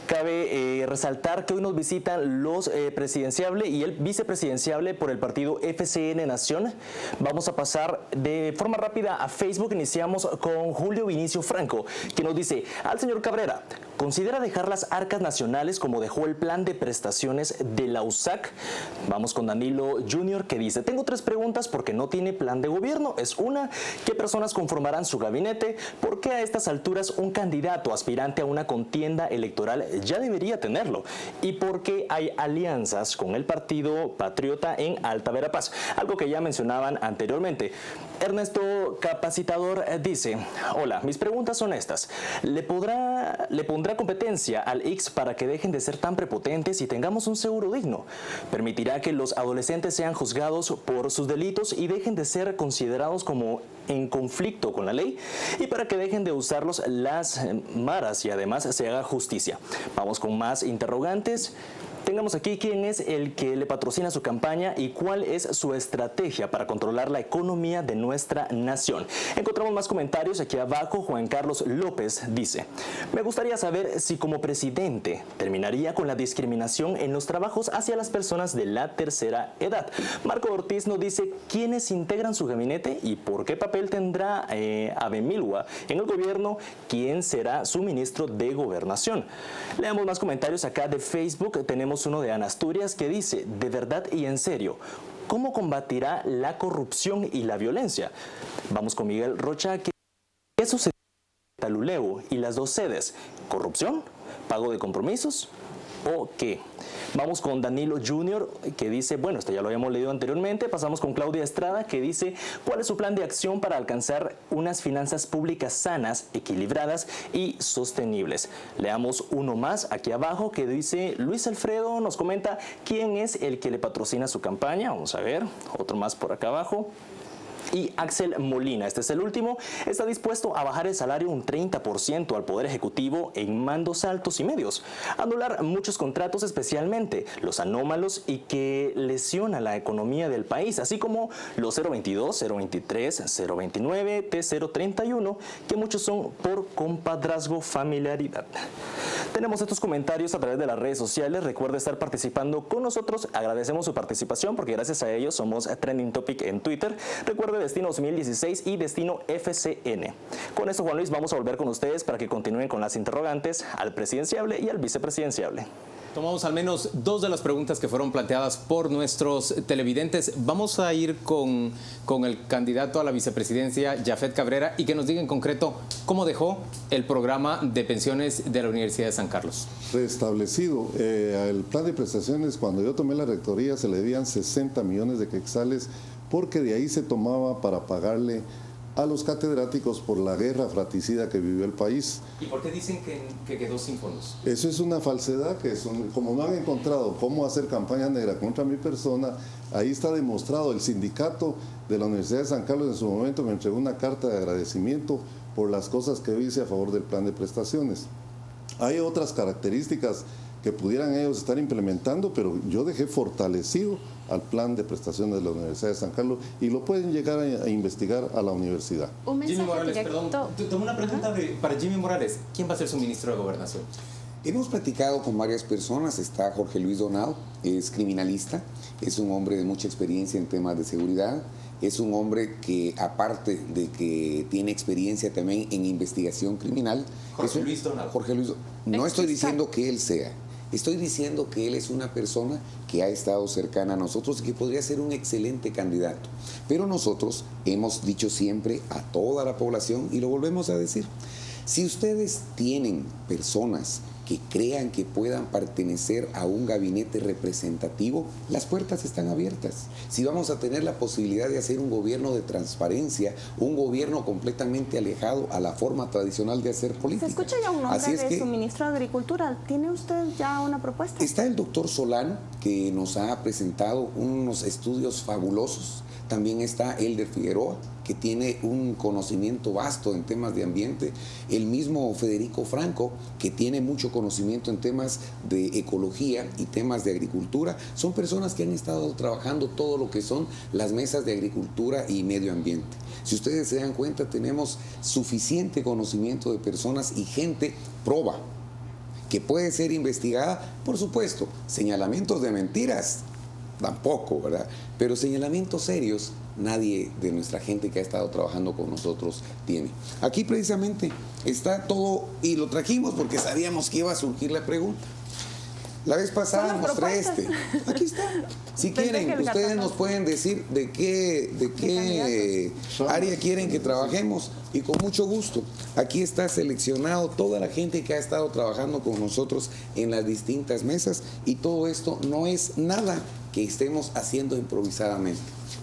Cabe resaltar que hoy nos visitan los presidenciable y el vicepresidenciable por el partido FCN Nación. Vamos a pasar de forma rápida a Facebook. Iniciamos con Julio Vinicio Franco, que nos dice: al señor Cabrera, ¿considera dejar las arcas nacionales como dejó el plan de prestaciones de la USAC? Vamos con Danilo Jr., que dice: tengo 3 preguntas porque no tiene plan de gobierno. Es una, ¿qué personas conformarán su gabinete? ¿Por qué a estas alturas un candidato aspirante a una contienda electoral ya debería tenerlo? ¿Y por qué hay alianzas con el Partido Patriota en Alta Verapaz? Algo que ya mencionaban anteriormente. Ernesto Capacitador dice: hola, mis preguntas son estas. ¿Le pondrá competencia al IX para que dejen de ser tan prepotentes y tengamos un seguro digno? ¿Permitirá que los adolescentes sean juzgados por sus delitos y dejen de ser considerados como en conflicto con la ley? Y para que dejen de usarlos las maras y además se haga justicia. Vamos con más interrogantes. Tengamos aquí quién es el que le patrocina su campaña y cuál es su estrategia para controlar la economía de nuestra nación. Encontramos más comentarios aquí abajo. Juan Carlos López dice: me gustaría saber si como presidente terminaría con la discriminación en los trabajos hacia las personas de la tercera edad. Marco Ortiz nos dice: ¿quiénes integran su gabinete y por qué papel tendrá Abemilua en el gobierno? ¿Quién será su ministro de Gobernación? Leamos más comentarios acá de Facebook. Tenemos uno de Ana Asturias que dice: de verdad y en serio, ¿cómo combatirá la corrupción y la violencia? Vamos con Miguel Rocha. ¿Qué sucedió en Taluleu y las 2 sedes? ¿Corrupción? ¿Pago de compromisos? ¿O qué? Vamos con Danilo Jr., que dice, bueno, esto ya lo habíamos leído anteriormente. Pasamos con Claudia Estrada, que dice: ¿cuál es su plan de acción para alcanzar unas finanzas públicas sanas, equilibradas y sostenibles? Leamos uno más aquí abajo, que dice Luis Alfredo, nos comenta quién es el que le patrocina su campaña. Vamos a ver, otro más por acá abajo. Y Axel Molina, este es el último, está dispuesto a bajar el salario un 30% al Poder Ejecutivo en mandos altos y medios, anular muchos contratos, especialmente los anómalos y que lesiona la economía del país, así como los 022, 023, 029, T031, que muchos son por compadrazgo, familiaridad. Tenemos estos comentarios a través de las redes sociales. Recuerde estar participando con nosotros. Agradecemos su participación porque gracias a ellos somos Trending Topic en Twitter. Recuerde Destino 2016 y Destino FCN. Con esto, Juan Luis, vamos a volver con ustedes para que continúen con las interrogantes al presidenciable y al vicepresidenciable. Tomamos al menos 2 de las preguntas que fueron planteadas por nuestros televidentes. Vamos a ir con el candidato a la vicepresidencia, Jafet Cabrera, y que nos diga en concreto cómo dejó el programa de pensiones de la Universidad de San Carlos. Restablecido. El plan de prestaciones, cuando yo tomé la rectoría, se le debían 60 millones de quetzales, porque de ahí se tomaba para pagarle a los catedráticos por la guerra fratricida que vivió el país. ¿Y por qué dicen que quedó sin fondos? Eso es una falsedad, como no han encontrado cómo hacer campaña negra contra mi persona, ahí está demostrado. El sindicato de la Universidad de San Carlos en su momento me entregó una carta de agradecimiento por las cosas que hice a favor del plan de prestaciones. Hay otras características que pudieran ellos estar implementando, pero yo dejé fortalecido al plan de prestaciones de la Universidad de San Carlos y lo pueden llegar a investigar a la universidad. Jimmy Morales, perdón, tengo una pregunta para Jimmy Morales. ¿Quién va a ser su ministro de Gobernación? Hemos platicado con varias personas. Está Jorge Luis Donado, es criminalista, es un hombre de mucha experiencia en temas de seguridad, es un hombre que, aparte de que tiene experiencia también en investigación criminal. Jorge Luis Donado. Jorge Luis, no estoy diciendo que él sea. Estoy diciendo que él es una persona que ha estado cercana a nosotros y que podría ser un excelente candidato. Pero nosotros hemos dicho siempre a toda la población, y lo volvemos a decir, si ustedes tienen personas que crean que puedan pertenecer a un gabinete representativo, las puertas están abiertas. Si vamos a tener la posibilidad de hacer un gobierno de transparencia, un gobierno completamente alejado a la forma tradicional de hacer política. Se escucha ya un nombre de su ministro de Agricultura. ¿Tiene usted ya una propuesta? Está el doctor Solano, que nos ha presentado unos estudios fabulosos. También está Elder Figueroa, que tiene un conocimiento vasto en temas de ambiente, el mismo Federico Franco, que tiene mucho conocimiento en temas de ecología y temas de agricultura. Son personas que han estado trabajando todo lo que son las mesas de agricultura y medio ambiente. Si ustedes se dan cuenta, tenemos suficiente conocimiento de personas y gente proba, que puede ser investigada, por supuesto. Señalamientos de mentiras, tampoco, ¿verdad? Pero señalamientos serios, nadie de nuestra gente que ha estado trabajando con nosotros tiene. Aquí precisamente está todo, y lo trajimos porque sabíamos que iba a surgir la pregunta. La vez pasada mostré este. Aquí está. Si quieren, ustedes nos pueden decir de qué área quieren que trabajemos, y con mucho gusto. Aquí está seleccionado toda la gente que ha estado trabajando con nosotros en las distintas mesas, y todo esto no es nada que estemos haciendo improvisadamente.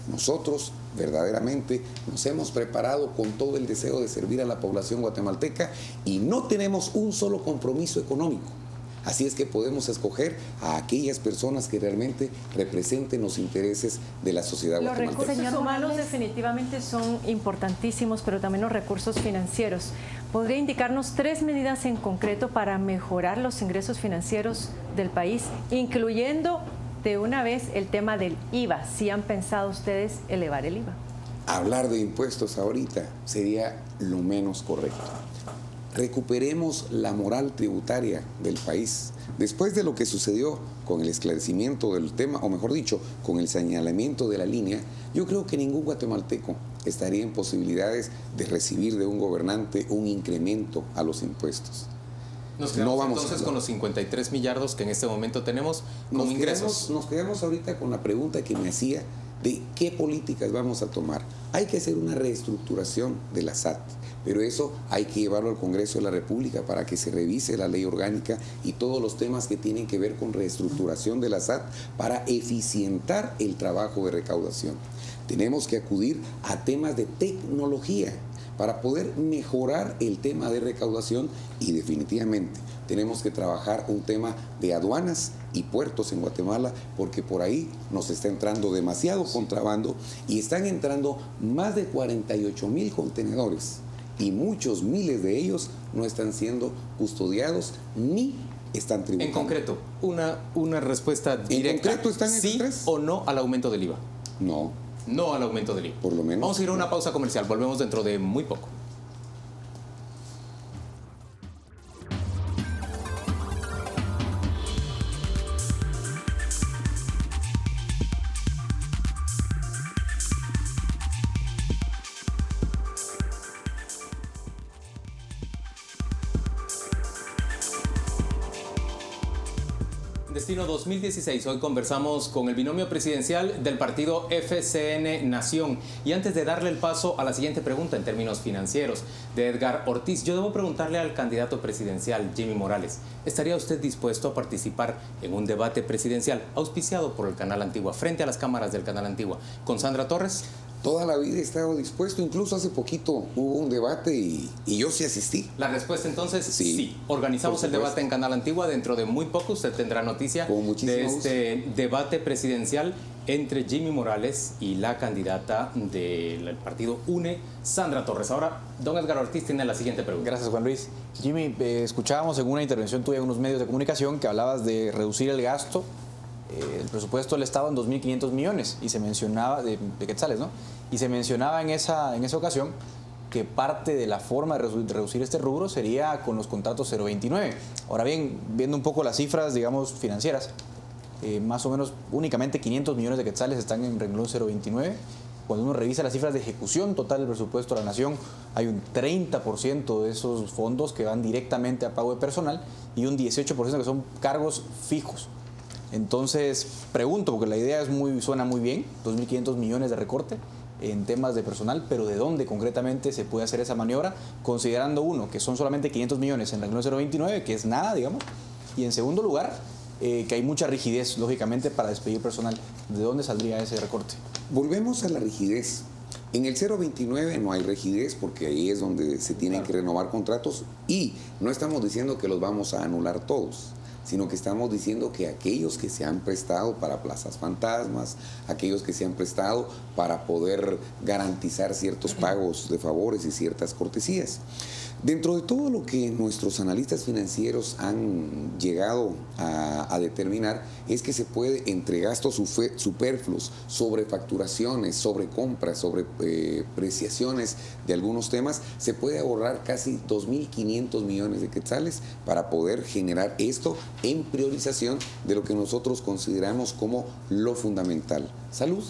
Nosotros verdaderamente nos hemos preparado con todo el deseo de servir a la población guatemalteca, y no tenemos un solo compromiso económico. Así es que podemos escoger a aquellas personas que realmente representen los intereses de la sociedad guatemalteca. Los recursos humanos definitivamente son importantísimos, pero también los recursos financieros. ¿Podría indicarnos 3 medidas en concreto para mejorar los ingresos financieros del país, incluyendo de una vez el tema del IVA? ¿Si han pensado ustedes elevar el IVA? Hablar de impuestos ahorita sería lo menos correcto. Recuperemos la moral tributaria del país. Después de lo que sucedió con el esclarecimiento del tema, o mejor dicho, con el señalamiento de la línea, yo creo que ningún guatemalteco estaría en posibilidades de recibir de un gobernante un incremento a los impuestos. Nos quedamos entonces con los 53 millardos que en este momento tenemos como ingresos. Nos quedamos ahorita con la pregunta que me hacía de qué políticas vamos a tomar. Hay que hacer una reestructuración de la SAT, pero eso hay que llevarlo al Congreso de la República para que se revise la ley orgánica y todos los temas que tienen que ver con reestructuración de la SAT para eficientar el trabajo de recaudación. Tenemos que acudir a temas de tecnología para poder mejorar el tema de recaudación, y definitivamente tenemos que trabajar un tema de aduanas y puertos en Guatemala, porque por ahí nos está entrando demasiado contrabando y están entrando más de 48,000 contenedores, y muchos miles de ellos no están siendo custodiados ni están tributando. En concreto, una respuesta directa. ¿En concreto están ¿Sí o no al aumento del IVA? No. No al aumento del IVA. Por lo menos. Vamos a ir a una pausa comercial. Volvemos dentro de muy poco. Destino 2016. Hoy conversamos con el binomio presidencial del partido FCN Nación. Y antes de darle el paso a la siguiente pregunta en términos financieros de Edgar Ortiz, yo debo preguntarle al candidato presidencial Jimmy Morales, ¿estaría usted dispuesto a participar en un debate presidencial auspiciado por el Canal Antigua, frente a las cámaras del Canal Antigua, con Sandra Torres? Toda la vida he estado dispuesto, incluso hace poquito hubo un debate y yo sí asistí. La respuesta entonces, sí. Organizamos el debate en Canal Antigua, dentro de muy poco usted tendrá noticia de este debate presidencial entre Jimmy Morales y la candidata del partido UNE, Sandra Torres. Ahora, don Edgar Ortiz tiene la siguiente pregunta. Gracias, Juan Luis. Jimmy, escuchábamos en una intervención tuya en unos medios de comunicación que hablabas de reducir el gasto. El presupuesto del Estado en 2.500 millones y se mencionaba de quetzales, ¿no? Y se mencionaba en esa ocasión que parte de la forma de reducir este rubro sería con los contratos 029. Ahora bien, viendo un poco las cifras, digamos, financieras, más o menos únicamente 500 millones de quetzales están en renglón 029. Cuando uno revisa las cifras de ejecución total del presupuesto de la Nación, hay un 30% de esos fondos que van directamente a pago de personal y un 18% que son cargos fijos. Entonces, pregunto, porque la idea suena muy bien, 2.500 millones de recorte en temas de personal, pero ¿de dónde concretamente se puede hacer esa maniobra? Considerando, uno, que son solamente 500 millones en renglón 029, que es nada, digamos, y en segundo lugar, que hay mucha rigidez, lógicamente, para despedir personal. ¿De dónde saldría ese recorte? Volvemos a la rigidez. En el 029 no hay rigidez porque ahí es donde se tienen que renovar contratos y no estamos diciendo que los vamos a anular todos. sino que estamos diciendo que aquellos que se han prestado para plazas fantasmas, aquellos que se han prestado para poder garantizar ciertos pagos de favores y ciertas cortesías. Dentro de todo lo que nuestros analistas financieros han llegado a determinar es que se puede, entre gastos superfluos, sobre facturaciones, sobre compras, sobre preciaciones de algunos temas, se puede ahorrar casi 2.500 millones de quetzales para poder generar esto en priorización de lo que nosotros consideramos como lo fundamental: salud,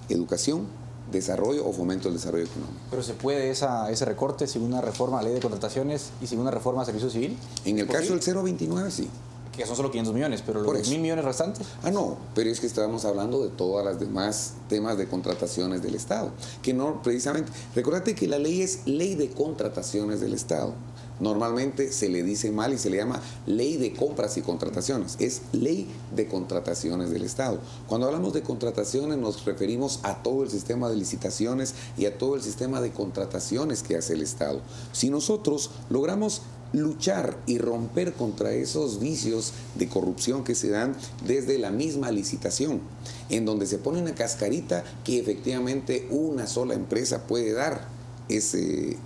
educación, desarrollo o fomento del desarrollo económico. ¿Pero se puede ese recorte sin una reforma a la ley de contrataciones y sin una reforma a servicio civil? En el caso del 029, sí. Que son solo 500 millones, pero los 1.000 millones restantes. No, pero es que estábamos hablando de todas las demás temas de contrataciones del Estado, que no precisamente, recordate que la ley es ley de contrataciones del Estado. Normalmente se le dice mal y se le llama ley de compras y contrataciones. Es ley de contrataciones del Estado. Cuando hablamos de contrataciones nos referimos a todo el sistema de licitaciones y a todo el sistema de contrataciones que hace el Estado. Si nosotros logramos luchar y romper contra esos vicios de corrupción que se dan desde la misma licitación, en donde se pone una cascarita que efectivamente una sola empresa puede dar ese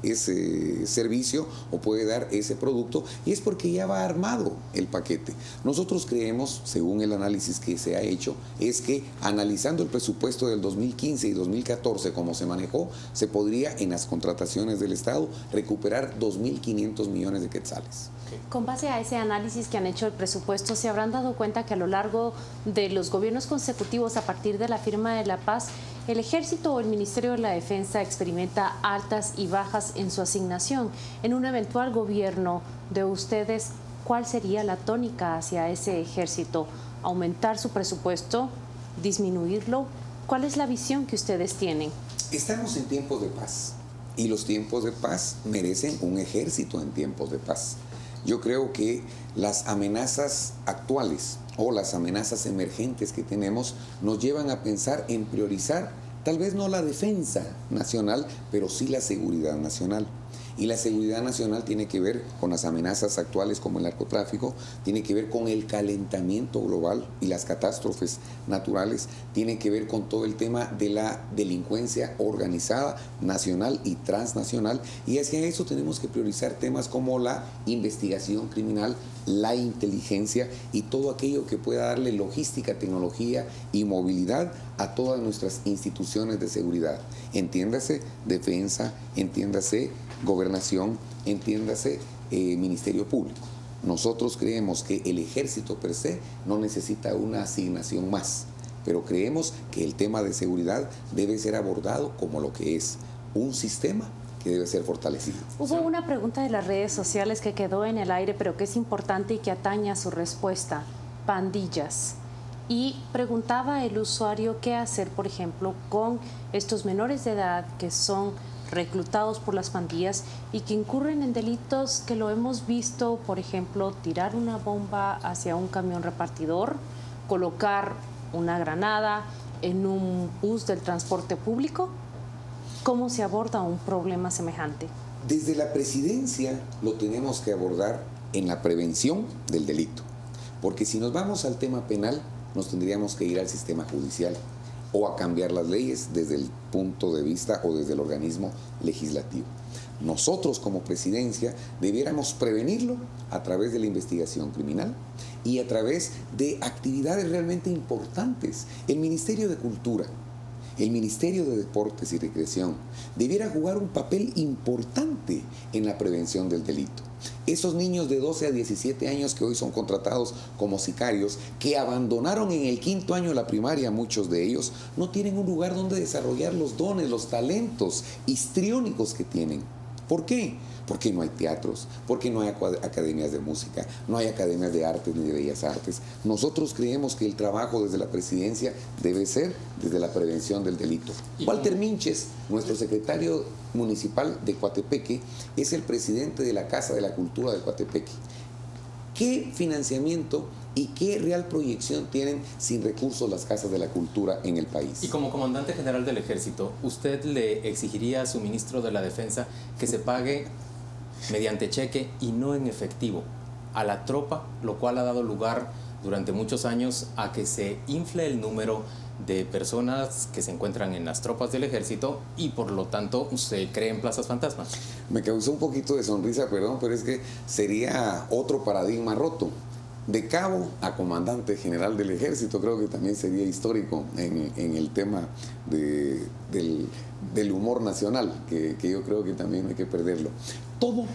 servicio o puede dar ese producto, y es porque ya va armado el paquete. Nosotros creemos, según el análisis que se ha hecho, es que analizando el presupuesto del 2015 y 2014 como se manejó, se podría en las contrataciones del Estado recuperar 2.500 millones de quetzales. Con base a ese análisis que han hecho del presupuesto, ¿se habrán dado cuenta que a lo largo de los gobiernos consecutivos, a partir de la firma de la paz, el Ejército o el Ministerio de la Defensa experimenta altas y bajas en su asignación? En un eventual gobierno de ustedes, ¿cuál sería la tónica hacia ese ejército? ¿Aumentar su presupuesto? ¿Disminuirlo? ¿Cuál es la visión que ustedes tienen? Estamos en tiempos de paz y los tiempos de paz merecen un ejército en tiempos de paz. Yo creo que las amenazas actuales o las amenazas emergentes que tenemos nos llevan a pensar en priorizar tal vez no la defensa nacional, pero sí la seguridad nacional. Y la seguridad nacional tiene que ver con las amenazas actuales como el narcotráfico, tiene que ver con el calentamiento global y las catástrofes naturales, tiene que ver con todo el tema de la delincuencia organizada, nacional y transnacional, y hacia eso tenemos que priorizar temas como la investigación criminal, la inteligencia y todo aquello que pueda darle logística, tecnología y movilidad a todas nuestras instituciones de seguridad. Entiéndase defensa, entiéndase gobernación, entiéndase Ministerio Público. Nosotros creemos que el ejército per se no necesita una asignación más, pero creemos que el tema de seguridad debe ser abordado como lo que es un sistema que debe ser fortalecido. Hubo una pregunta de las redes sociales que quedó en el aire, pero que es importante y que atañe a su respuesta: pandillas. Y preguntaba el usuario qué hacer, por ejemplo, con estos menores de edad que son reclutados por las pandillas y que incurren en delitos que lo hemos visto, por ejemplo, tirar una bomba hacia un camión repartidor, colocar una granada en un bus del transporte público. ¿Cómo se aborda un problema semejante? Desde la presidencia lo tenemos que abordar en la prevención del delito, porque si nos vamos al tema penal, nos tendríamos que ir al sistema judicial o a cambiar las leyes desde el punto de vista o desde el organismo legislativo. Nosotros como presidencia debiéramos prevenirlo a través de la investigación criminal y a través de actividades realmente importantes. El Ministerio de Cultura, el Ministerio de Deportes y Recreación debiera jugar un papel importante en la prevención del delito. Esos niños de 12 a 17 años que hoy son contratados como sicarios, que abandonaron en el 5º año la primaria, muchos de ellos, no tienen un lugar donde desarrollar los dones, los talentos histriónicos que tienen. ¿Por qué? Porque no hay teatros, porque no hay academias de música, no hay academias de artes ni de bellas artes. Nosotros creemos que el trabajo desde la presidencia debe ser desde la prevención del delito. Walter Minches, nuestro secretario municipal de Coatepeque, es el presidente de la Casa de la Cultura de Coatepeque. ¿Qué financiamiento y qué real proyección tienen sin recursos las casas de la cultura en el país? Y como comandante general del Ejército, ¿usted le exigiría a su ministro de la Defensa que se pague mediante cheque y no en efectivo a la tropa, lo cual ha dado lugar durante muchos años a que se infle el número de personas que se encuentran en las tropas del ejército y por lo tanto se creen plazas fantasmas. Me causó un poquito de sonrisa, perdón, pero es que sería otro paradigma roto. De cabo a comandante general del ejército, creo que también sería histórico en el tema del humor nacional, que yo creo que también hay que perderlo. Todo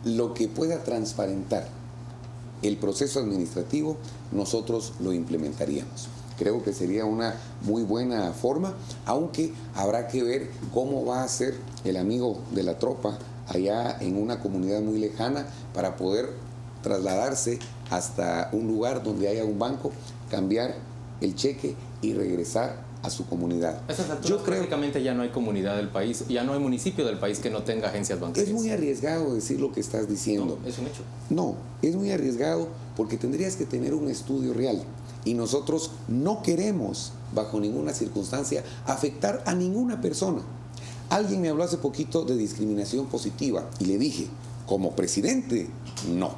lo que pueda transparentar el proceso administrativo, nosotros lo implementaríamos. Creo que sería una muy buena forma, aunque habrá que ver cómo va a ser el amigo de la tropa allá en una comunidad muy lejana para poder trasladarse hasta un lugar donde haya un banco, cambiar el cheque y regresar a su comunidad. A esas alturas prácticamente ya no hay comunidad del país, ya no hay municipio del país que no tenga agencias bancarias. Es muy arriesgado decir lo que estás diciendo. No, es un hecho. No, es muy arriesgado porque tendrías que tener un estudio real. Y nosotros no queremos, bajo ninguna circunstancia, afectar a ninguna persona. Alguien me habló hace poquito de discriminación positiva y le dije, como presidente, no.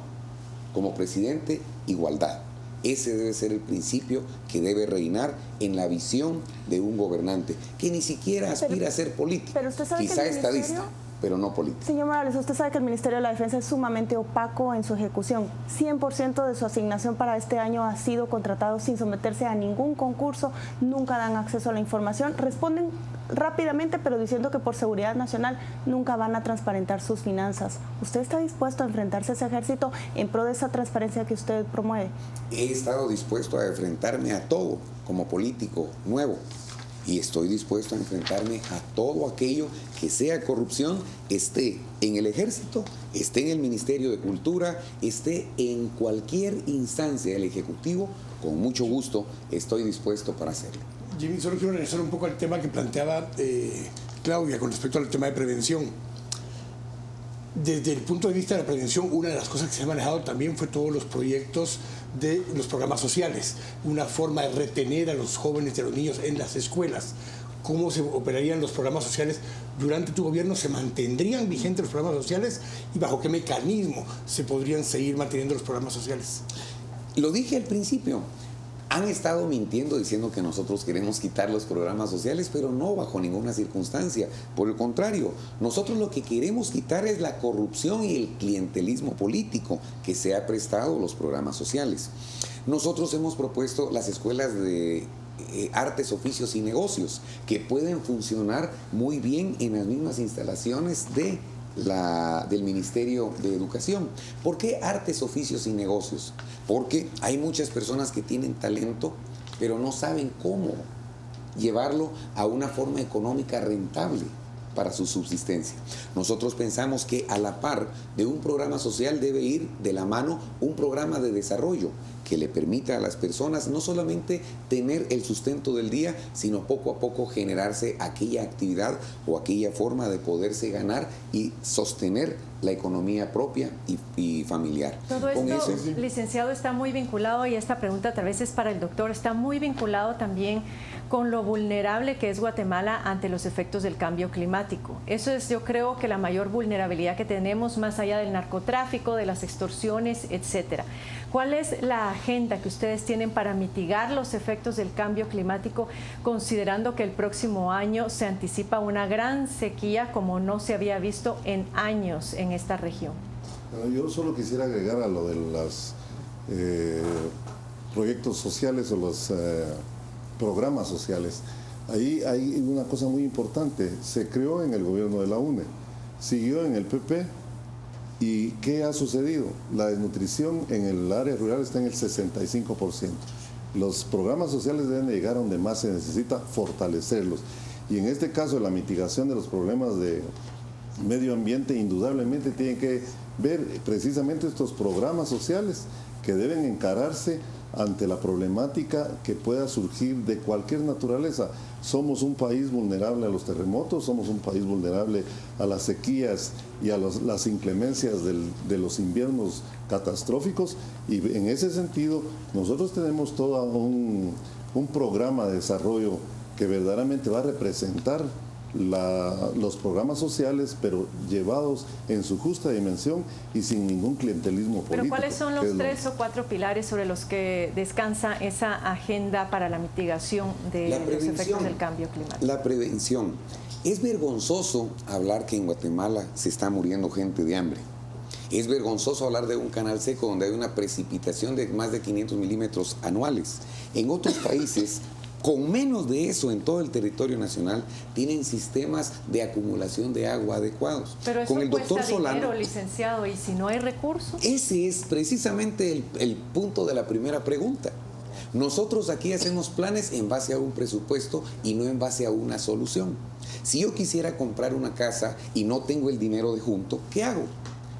Como presidente, igualdad. Ese debe ser el principio que debe reinar en la visión de un gobernante, que ni siquiera aspira a ser político, pero usted sabe quizá que el estadista, pero no político. Señor Morales, usted sabe que el Ministerio de la Defensa es sumamente opaco en su ejecución. 100% de su asignación para este año ha sido contratado sin someterse a ningún concurso, nunca dan acceso a la información, responden rápidamente, pero diciendo que por seguridad nacional nunca van a transparentar sus finanzas. ¿Usted está dispuesto a enfrentarse a ese ejército en pro de esa transparencia que usted promueve? He estado dispuesto a enfrentarme a todo como político nuevo. Y estoy dispuesto a enfrentarme a todo aquello que sea corrupción, esté en el ejército, esté en el Ministerio de Cultura, esté en cualquier instancia del Ejecutivo, con mucho gusto estoy dispuesto para hacerlo. Jimmy, solo quiero regresar un poco al tema que planteaba Claudia con respecto al tema de prevención. Desde el punto de vista de la prevención, una de las cosas que se ha manejado también fue todos los proyectos de los programas sociales, una forma de retener a los jóvenes y a los niños en las escuelas. ¿Cómo se operarían los programas sociales durante tu gobierno? ¿Se mantendrían vigentes los programas sociales? ¿Y bajo qué mecanismo se podrían seguir manteniendo los programas sociales? Lo dije al principio. Han estado mintiendo diciendo que nosotros queremos quitar los programas sociales, pero no bajo ninguna circunstancia. Por el contrario, nosotros lo que queremos quitar es la corrupción y el clientelismo político que se ha prestado a los programas sociales. Nosotros hemos propuesto las escuelas de artes, oficios y negocios que pueden funcionar muy bien en las mismas instalaciones del Ministerio de Educación. ¿Por qué artes, oficios y negocios? Porque hay muchas personas que tienen talento, pero no saben cómo llevarlo a una forma económica rentable para su subsistencia. Nosotros pensamos que a la par de un programa social debe ir de la mano un programa de desarrollo que le permita a las personas no solamente tener el sustento del día, sino poco a poco generarse aquella actividad o aquella forma de poderse ganar y sostener la economía propia y familiar. Todo esto, licenciado, está muy vinculado, y esta pregunta tal vez es para el doctor, está muy vinculado también con lo vulnerable que es Guatemala ante los efectos del cambio climático. Eso es, yo creo, que la mayor vulnerabilidad que tenemos, más allá del narcotráfico, de las extorsiones, etcétera. ¿Cuál es la agenda que ustedes tienen para mitigar los efectos del cambio climático, considerando que el próximo año se anticipa una gran sequía como no se había visto en años en esta región? Yo solo quisiera agregar a lo de los proyectos sociales o los programas sociales. Ahí hay una cosa muy importante. Se creó en el gobierno de la UNE, siguió en el PP. ¿Y qué ha sucedido? La desnutrición en el área rural está en el 65%. Los programas sociales deben de llegar a donde más se necesita, fortalecerlos. Y en este caso, la mitigación de los problemas de medio ambiente, indudablemente tienen que ver precisamente estos programas sociales que deben encararse ante la problemática que pueda surgir de cualquier naturaleza. Somos un país vulnerable a los terremotos, somos un país vulnerable a las sequías y a las inclemencias de los inviernos catastróficos, y en ese sentido nosotros tenemos todo un programa de desarrollo que verdaderamente va a representar los programas sociales, pero llevados en su justa dimensión y sin ningún clientelismo político. Pero ¿cuáles son los 3 o 4 pilares sobre los que descansa esa agenda para la mitigación de los efectos del cambio climático? La prevención. Es vergonzoso hablar que en Guatemala se está muriendo gente de hambre. Es vergonzoso hablar de un canal seco donde hay una precipitación de más de 500 milímetros anuales. En otros países, con menos de eso en todo el territorio nacional, tienen sistemas de acumulación de agua adecuados. Pero eso con el doctor cuesta dinero, Solano, licenciado, y si no hay recursos. ese es precisamente el punto de la primera pregunta. Nosotros aquí hacemos planes en base a un presupuesto y no en base a una solución. Si yo quisiera comprar una casa y no tengo el dinero de junto, ¿qué hago?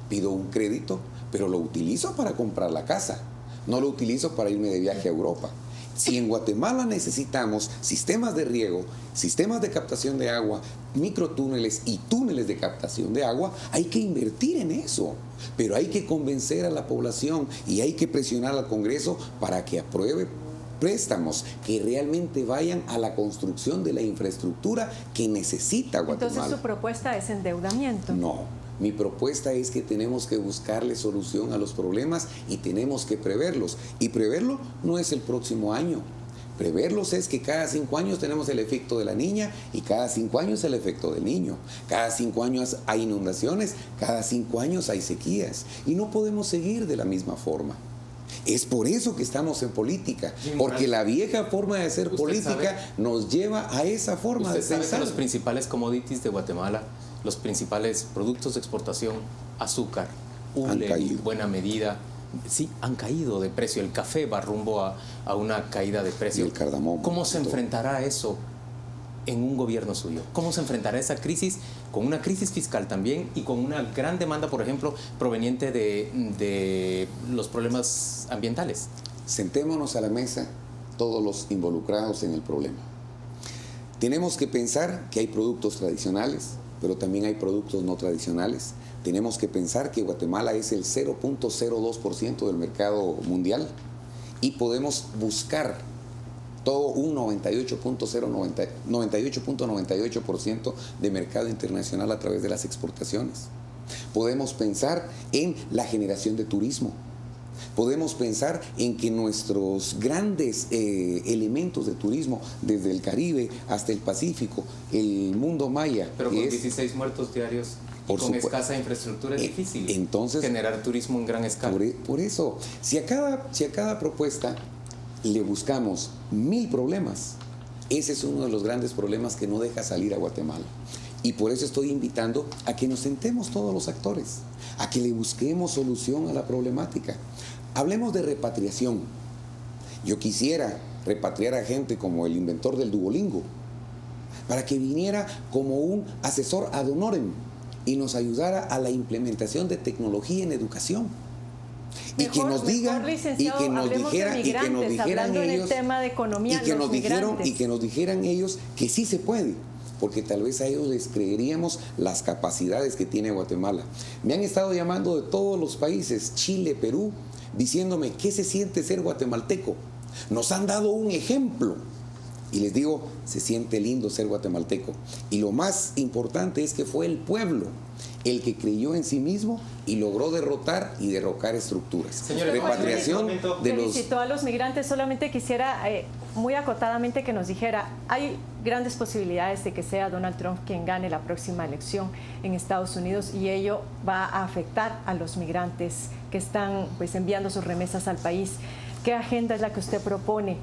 Pido un crédito, pero lo utilizo para comprar la casa, no lo utilizo para irme de viaje a Europa. Si en Guatemala necesitamos sistemas de riego, sistemas de captación de agua, microtúneles y túneles de captación de agua, hay que invertir en eso. Pero hay que convencer a la población y hay que presionar al Congreso para que apruebe préstamos que realmente vayan a la construcción de la infraestructura que necesita Guatemala. Entonces, ¿su propuesta es endeudamiento? No. Mi propuesta es que tenemos que buscarle solución a los problemas y tenemos que preverlos. Y preverlo no es el próximo año. Preverlos es que cada 5 años tenemos el efecto de la niña y cada 5 años el efecto del niño. Cada 5 años hay inundaciones, cada 5 años hay sequías. Y no podemos seguir de la misma forma. Es por eso que estamos en política, porque la vieja forma de hacer política nos lleva a esa forma de pensar. ¿Usted sabe que los principales commodities de Guatemala, los principales productos de exportación, azúcar, hule, en buena medida, sí, han caído de precio? El café va rumbo a una caída de precio. Y el cardamomo. ¿Cómo se enfrentará eso en un gobierno suyo? ¿Cómo se enfrentará esa crisis, con una crisis fiscal también y con una gran demanda, por ejemplo, proveniente de los problemas ambientales? Sentémonos a la mesa todos los involucrados en el problema. Tenemos que pensar que hay productos tradicionales, pero también hay productos no tradicionales. Tenemos que pensar que Guatemala es el 0.02% del mercado mundial y podemos buscar todo un 98.98% de mercado internacional a través de las exportaciones. Podemos pensar en la generación de turismo. Podemos pensar en que nuestros grandes elementos de turismo, desde el Caribe hasta el Pacífico, el mundo maya... Pero con 16 muertos diarios y con escasa infraestructura es difícil entonces, generar turismo en gran escala. Por eso, si a cada propuesta le buscamos 1000 problemas, ese es uno de los grandes problemas que no deja salir a Guatemala. Y por eso estoy invitando a que nos sentemos todos los actores, a que le busquemos solución a la problemática. Hablemos de repatriación. Yo quisiera repatriar a gente como el inventor del Duolingo, para que viniera como un asesor ad honorem y nos ayudara a la implementación de tecnología en educación. Y que nos digan, y que nos dijeran ellos, y que nos dijeran ellos que sí se puede, porque tal vez a ellos les creeríamos las capacidades que tiene Guatemala. Me han estado llamando de todos los países, Chile, Perú, diciéndome qué se siente ser guatemalteco. Nos han dado un ejemplo. Y les digo, se siente lindo ser guatemalteco. Y lo más importante es que fue el pueblo el que creyó en sí mismo y logró derrotar y derrocar estructuras. Señores, repatriación de los... Visitó a los migrantes, solamente quisiera muy acotadamente que nos dijera, hay grandes posibilidades de que sea Donald Trump quien gane la próxima elección en Estados Unidos y ello va a afectar a los migrantes que están pues enviando sus remesas al país. ¿Qué agenda es la que usted propone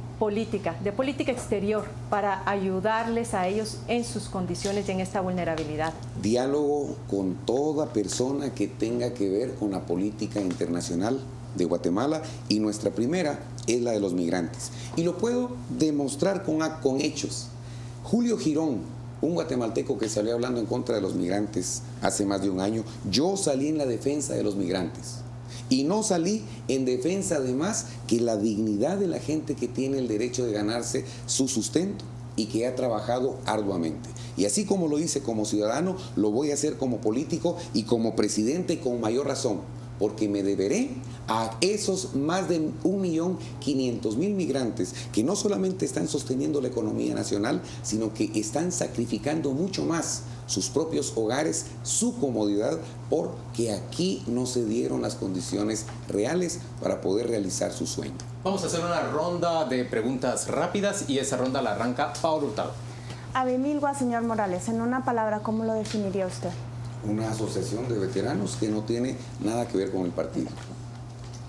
de política exterior para ayudarles a ellos en sus condiciones y en esta vulnerabilidad? Diálogo con toda persona que tenga que ver con la política internacional de Guatemala y nuestra primera es la de los migrantes. Y lo puedo demostrar con hechos. Julio Girón, un guatemalteco que salió hablando en contra de los migrantes hace más de un año, yo salí en la defensa de los migrantes. Y no salí en defensa además que la dignidad de la gente que tiene el derecho de ganarse su sustento y que ha trabajado arduamente. Y así como lo hice como ciudadano, lo voy a hacer como político y como presidente con mayor razón, porque me deberé a esos más de 1.500.000 migrantes que no solamente están sosteniendo la economía nacional, sino que están sacrificando mucho más sus propios hogares, su comodidad, porque aquí no se dieron las condiciones reales para poder realizar su sueño. Vamos a hacer una ronda de preguntas rápidas y esa ronda la arranca Paola Hurtado. Abimilgua, señor Morales, en una palabra, ¿cómo lo definiría usted? Una asociación de veteranos que no tiene nada que ver con el partido.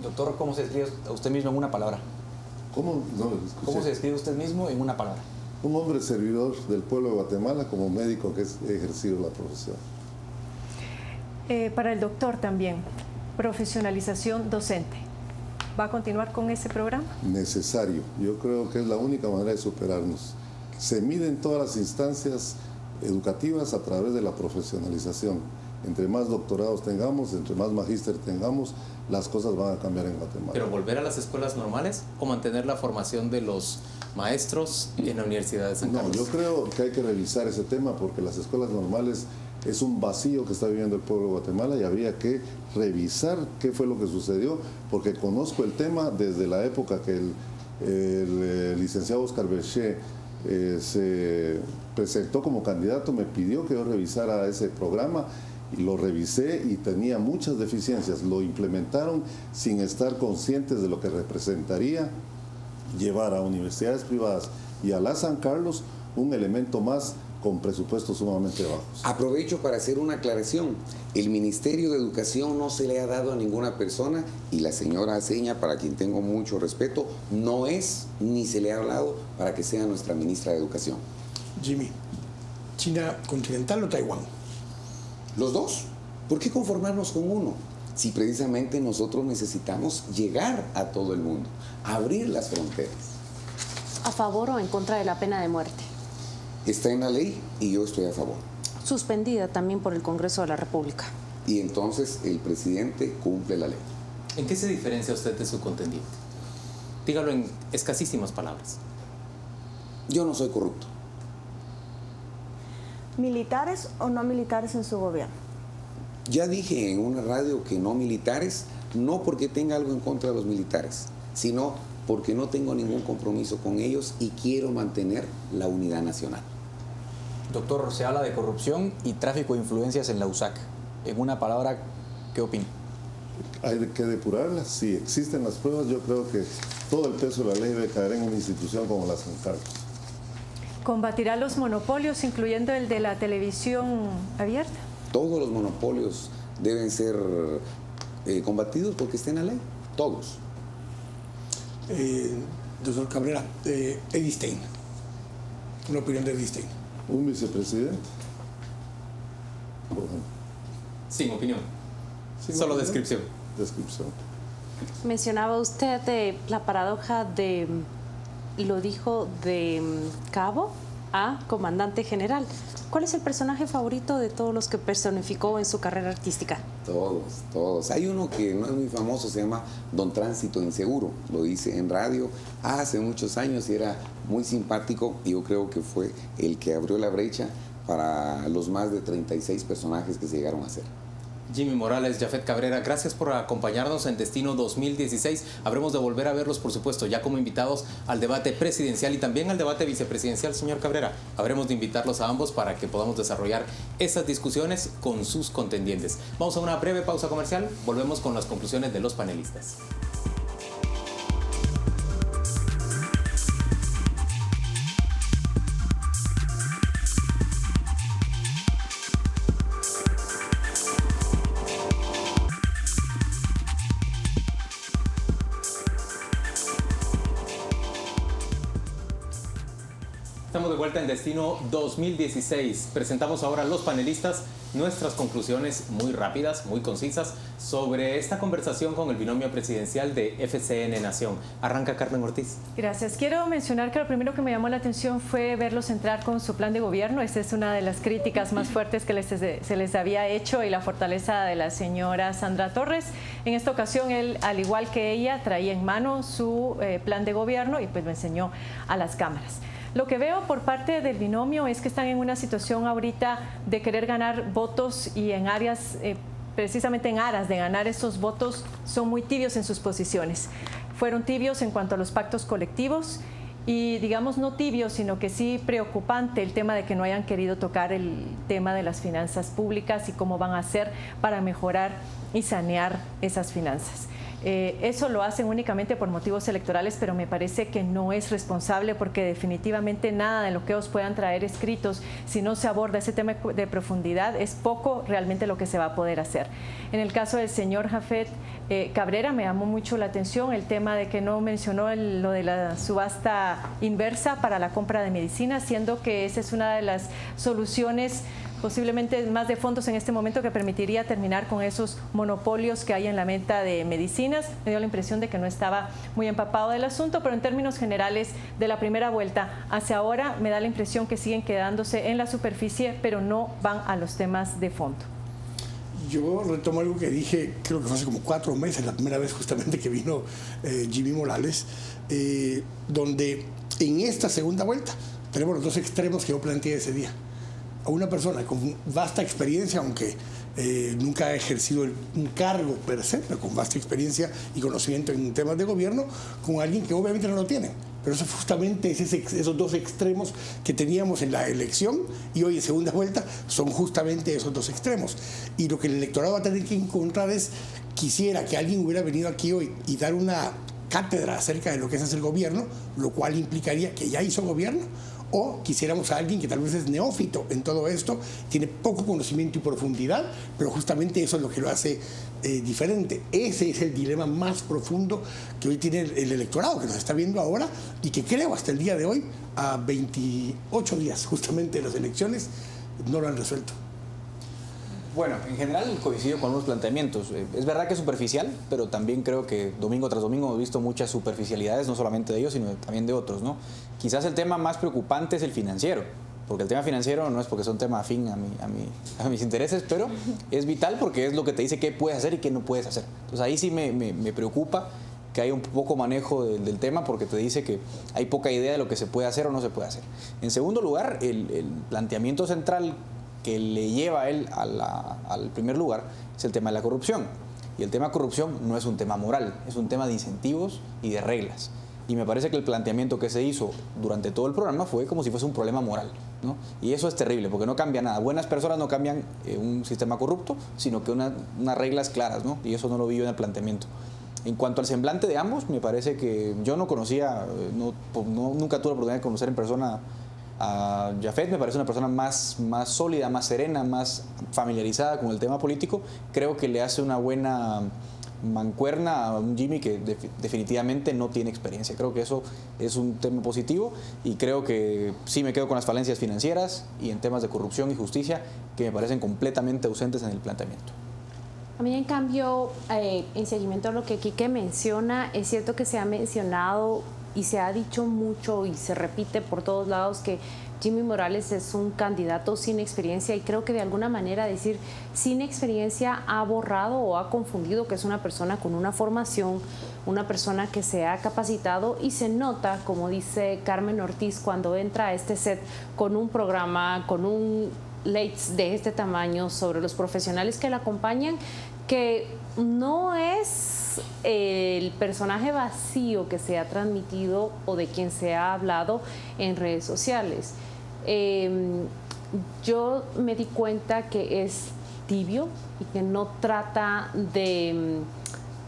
Doctor, ¿cómo se describe a usted mismo en una palabra? ¿Cómo? No, ¿Cómo se describe usted mismo en una palabra? Un hombre servidor del pueblo de Guatemala como médico que he ejercido la profesión. Para el doctor también, profesionalización docente. ¿Va a continuar con ese programa? Necesario. Yo creo que es la única manera de superarnos. Se miden todas las instancias educativas a través de la profesionalización. Entre más doctorados tengamos, entre más magíster tengamos, las cosas van a cambiar en Guatemala. ¿Pero volver a las escuelas normales o mantener la formación de los maestros en la Universidad de San Carlos? No, yo creo que hay que revisar ese tema porque las escuelas normales es un vacío que está viviendo el pueblo de Guatemala y habría que revisar qué fue lo que sucedió, porque conozco el tema desde la época que el licenciado Oscar Berché se presentó como candidato, me pidió que yo revisara ese programa y lo revisé y tenía muchas deficiencias. Lo implementaron sin estar conscientes de lo que representaría llevar a universidades privadas y a la San Carlos un elemento más con presupuestos sumamente bajos. Aprovecho para hacer una aclaración. El Ministerio de Educación no se le ha dado a ninguna persona y la señora Aceña, para quien tengo mucho respeto, no es ni se le ha hablado para que sea nuestra ministra de Educación. Jimmy, ¿China continental o Taiwán? Los dos. ¿Por qué conformarnos con uno? Si precisamente nosotros necesitamos llegar a todo el mundo, abrir las fronteras. ¿A favor o en contra de la pena de muerte? Está en la ley y yo estoy a favor. Suspendida también por el Congreso de la República. Y entonces el presidente cumple la ley. ¿En qué se diferencia usted de su contendiente? Dígalo en escasísimas palabras. Yo no soy corrupto. ¿Militares o no militares en su gobierno? Ya dije en una radio que no militares, no porque tenga algo en contra de los militares, sino porque no tengo ningún compromiso con ellos y quiero mantener la unidad nacional. Doctor, se habla de corrupción y tráfico de influencias en la USAC. En una palabra, ¿qué opina? Hay que depurarlas. Si existen las pruebas, yo creo que todo el peso de la ley debe caer en una institución como la San Carlos. ¿Combatirá los monopolios, incluyendo el de la televisión abierta? Todos los monopolios deben ser combatidos porque está en la ley. Todos. Doctor Cabrera, Eddie Stein. Una opinión de Eddie Stein. Un vicepresidente. Sin opinión. Sin Solo opinión. descripción. Descripción. Mencionaba usted la paradoja de, lo dijo, de cabo a comandante general. ¿Cuál es el personaje favorito de todos los que personificó en su carrera artística? Todos. Hay uno que no es muy famoso, se llama Don Tránsito Inseguro. Lo hice en radio hace muchos años y era muy simpático y yo creo que fue el que abrió la brecha para los más de 36 personajes que se llegaron a hacer. Jimmy Morales, Jafet Cabrera, gracias por acompañarnos en Destino 2016. Habremos de volver a verlos, por supuesto, ya como invitados al debate presidencial y también al debate vicepresidencial, señor Cabrera. Habremos de invitarlos a ambos para que podamos desarrollar esas discusiones con sus contendientes. Vamos a una breve pausa comercial, volvemos con las conclusiones de los panelistas. Estamos de vuelta en Destino 2016. Presentamos ahora a los panelistas nuestras conclusiones muy rápidas, muy concisas sobre esta conversación con el binomio presidencial de FCN Nación. Arranca Carmen Ortiz. Gracias. Quiero mencionar que lo primero que me llamó la atención fue verlos entrar con su plan de gobierno. Esta es una de las críticas más fuertes que se les había hecho y la fortaleza de la señora Sandra Torres. En esta ocasión, él, al igual que ella, traía en mano su plan de gobierno y pues lo enseñó a las cámaras. Lo que veo por parte del binomio es que están en una situación ahorita de querer ganar votos y en áreas precisamente en aras de ganar estos votos, son muy tibios en sus posiciones. Fueron tibios en cuanto a los pactos colectivos y, digamos, no tibios, sino que sí preocupante el tema de que no hayan querido tocar el tema de las finanzas públicas y cómo van a hacer para mejorar y sanear esas finanzas. Eso lo hacen únicamente por motivos electorales, pero me parece que no es responsable porque definitivamente nada de lo que os puedan traer escritos, si no se aborda ese tema de profundidad, es poco realmente lo que se va a poder hacer. En el caso del señor Jafet Cabrera me llamó mucho la atención el tema de que no mencionó lo de la subasta inversa para la compra de medicinas, siendo que esa es una de las soluciones posiblemente más de fondos en este momento que permitiría terminar con esos monopolios que hay en la venta de medicinas. Me dio la impresión de que no estaba muy empapado del asunto, pero en términos generales de la primera vuelta hacia ahora me da la impresión que siguen quedándose en la superficie, pero no van a los temas de fondo. Yo retomo algo que dije, creo que fue hace como 4 meses, la primera vez justamente que vino Jimmy Morales, donde en esta segunda vuelta tenemos los dos extremos que yo planteé ese día. A una persona con vasta experiencia, aunque nunca ha ejercido un cargo per se, pero con vasta experiencia y conocimiento en temas de gobierno, con alguien que obviamente no lo tiene. Pero eso justamente es esos dos extremos que teníamos en la elección y hoy en segunda vuelta son justamente esos dos extremos. Y lo que el electorado va a tener que encontrar es, quisiera que alguien hubiera venido aquí hoy y dar una cátedra acerca de lo que es hacer gobierno, lo cual implicaría que ya hizo gobierno, o quisiéramos a alguien que tal vez es neófito en todo esto, tiene poco conocimiento y profundidad, pero justamente eso es lo que lo hace diferente. Ese es el dilema más profundo que hoy tiene el electorado, que nos está viendo ahora y que creo hasta el día de hoy, a 28 días justamente de las elecciones, no lo han resuelto. Bueno, en general coincido con unos planteamientos. Es verdad que es superficial, pero también creo que domingo tras domingo hemos visto muchas superficialidades, no solamente de ellos, sino también de otros, ¿no? Quizás el tema más preocupante es el financiero, porque el tema financiero no es porque es un tema afín a mis intereses, pero es vital porque es lo que te dice qué puedes hacer y qué no puedes hacer. Entonces ahí sí me preocupa que haya un poco manejo del tema porque te dice que hay poca idea de lo que se puede hacer o no se puede hacer. En segundo lugar, el planteamiento central que le lleva a él al primer lugar es el tema de la corrupción. Y el tema de corrupción no es un tema moral, es un tema de incentivos y de reglas. Y me parece que el planteamiento que se hizo durante todo el programa fue como si fuese un problema moral, ¿no? Y eso es terrible, porque no cambia nada. Buenas personas no cambian un sistema corrupto, sino que unas reglas claras, ¿no? Y eso no lo vi yo en el planteamiento. En cuanto al semblante de ambos, me parece que yo no conocía, nunca tuve la oportunidad de conocer en persona a Jafet. Me parece una persona más sólida, más serena, más familiarizada con el tema político. Creo que le hace una buena mancuerna a un Jimmy que definitivamente no tiene experiencia. Creo que eso es un tema positivo y creo que sí me quedo con las falencias financieras y en temas de corrupción y justicia que me parecen completamente ausentes en el planteamiento. A mí, en cambio, en seguimiento a lo que Quique menciona, es cierto que se ha mencionado y se ha dicho mucho y se repite por todos lados que Jimmy Morales es un candidato sin experiencia, y creo que de alguna manera decir sin experiencia ha borrado o ha confundido que es una persona con una formación, una persona que se ha capacitado, y se nota, como dice Carmen Ortiz, cuando entra a este set con un programa, con un leitz de este tamaño sobre los profesionales que la acompañan, que no es el personaje vacío que se ha transmitido o de quien se ha hablado en redes sociales. Yo me di cuenta que es tibio y que no trata de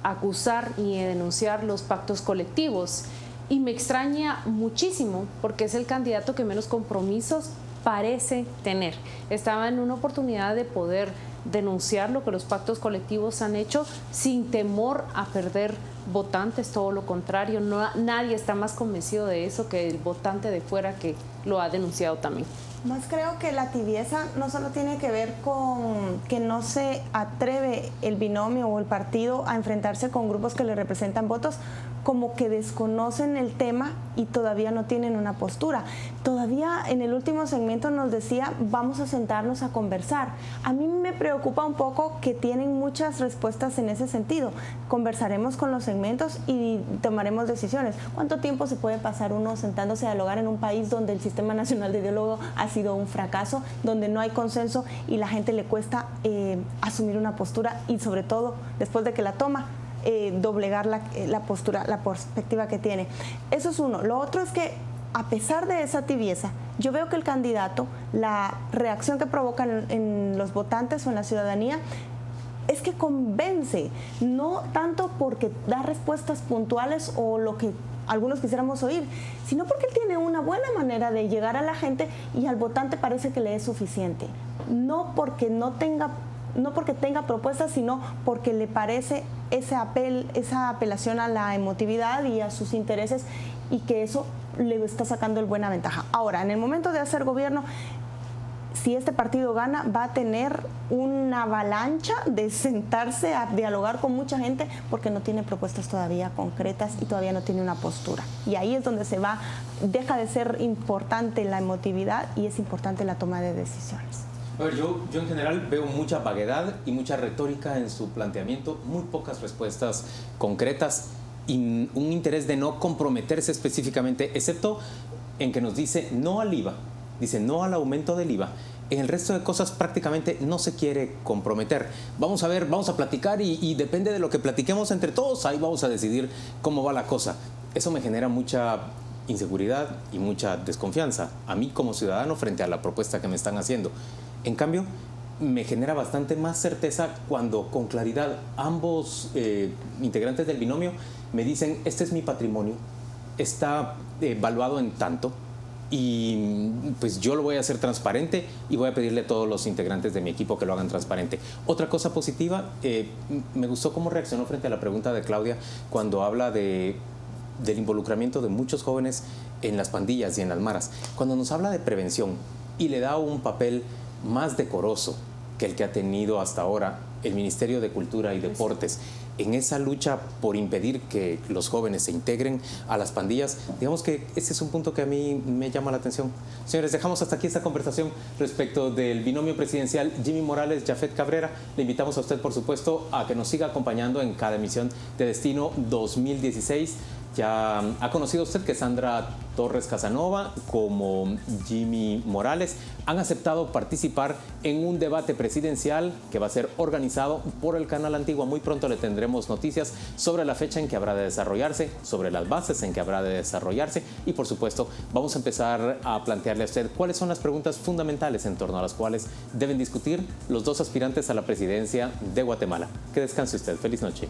acusar ni de denunciar los pactos colectivos, y me extraña muchísimo porque es el candidato que menos compromisos parece tener. Estaba en una oportunidad de poder denunciar lo que los pactos colectivos han hecho sin temor a perder votantes, todo lo contrario. Nadie está más convencido de eso que el votante de fuera, que lo ha denunciado también. Más creo que la tibieza no solo tiene que ver con que no se atreve el binomio o el partido a enfrentarse con grupos que le representan votos, como que desconocen el tema y todavía no tienen una postura. Todavía en el último segmento nos decía, vamos a sentarnos a conversar. A mí me preocupa un poco que tienen muchas respuestas en ese sentido. Conversaremos con los segmentos y tomaremos decisiones. ¿Cuánto tiempo se puede pasar uno sentándose a dialogar en un país donde el Sistema Nacional de Diálogo ha sido un fracaso, donde no hay consenso y la gente le cuesta asumir una postura y sobre todo después de que la toma, doblegar la postura, la perspectiva que tiene? Eso es uno. Lo otro es que a pesar de esa tibieza, yo veo que el candidato, la reacción que provoca en los votantes o en la ciudadanía, es que convence, no tanto porque da respuestas puntuales o lo que algunos quisiéramos oír, sino porque él tiene una buena manera de llegar a la gente y al votante parece que le es suficiente. No porque tenga propuestas, sino porque le parece esa apelación a la emotividad y a sus intereses y que eso le está sacando el buena ventaja. Ahora, en el momento de hacer gobierno, si este partido gana, va a tener una avalancha de sentarse a dialogar con mucha gente porque no tiene propuestas todavía concretas y todavía no tiene una postura. Y ahí es donde deja de ser importante la emotividad y es importante la toma de decisiones. A ver, yo en general veo mucha vaguedad y mucha retórica en su planteamiento, muy pocas respuestas concretas y un interés de no comprometerse específicamente, excepto en que nos dice no al IVA, dice no al aumento del IVA. En el resto de cosas prácticamente no se quiere comprometer. Vamos a ver, vamos a platicar y depende de lo que platiquemos entre todos, ahí vamos a decidir cómo va la cosa. Eso me genera mucha inseguridad y mucha desconfianza a mí como ciudadano frente a la propuesta que me están haciendo. En cambio, me genera bastante más certeza cuando con claridad ambos integrantes del binomio me dicen, este es mi patrimonio, está valuado en tanto y pues yo lo voy a hacer transparente y voy a pedirle a todos los integrantes de mi equipo que lo hagan transparente. Otra cosa positiva, me gustó cómo reaccionó frente a la pregunta de Claudia cuando habla del involucramiento de muchos jóvenes en las pandillas y en las maras. Cuando nos habla de prevención y le da un papel más decoroso que el que ha tenido hasta ahora el Ministerio de Cultura y Deportes en esa lucha por impedir que los jóvenes se integren a las pandillas, digamos que ese es un punto que a mí me llama la atención. Señores, dejamos hasta aquí esta conversación respecto del binomio presidencial Jimmy Morales, Jafet Cabrera. Le invitamos a usted, por supuesto, a que nos siga acompañando en cada emisión de Destino 2016. Ya ha conocido usted que Sandra Torres Casanova como Jimmy Morales han aceptado participar en un debate presidencial que va a ser organizado por el Canal Antigua. Muy pronto le tendremos noticias sobre la fecha en que habrá de desarrollarse, sobre las bases en que habrá de desarrollarse y, por supuesto, vamos a empezar a plantearle a usted cuáles son las preguntas fundamentales en torno a las cuales deben discutir los dos aspirantes a la presidencia de Guatemala. Que descanse usted. Feliz noche.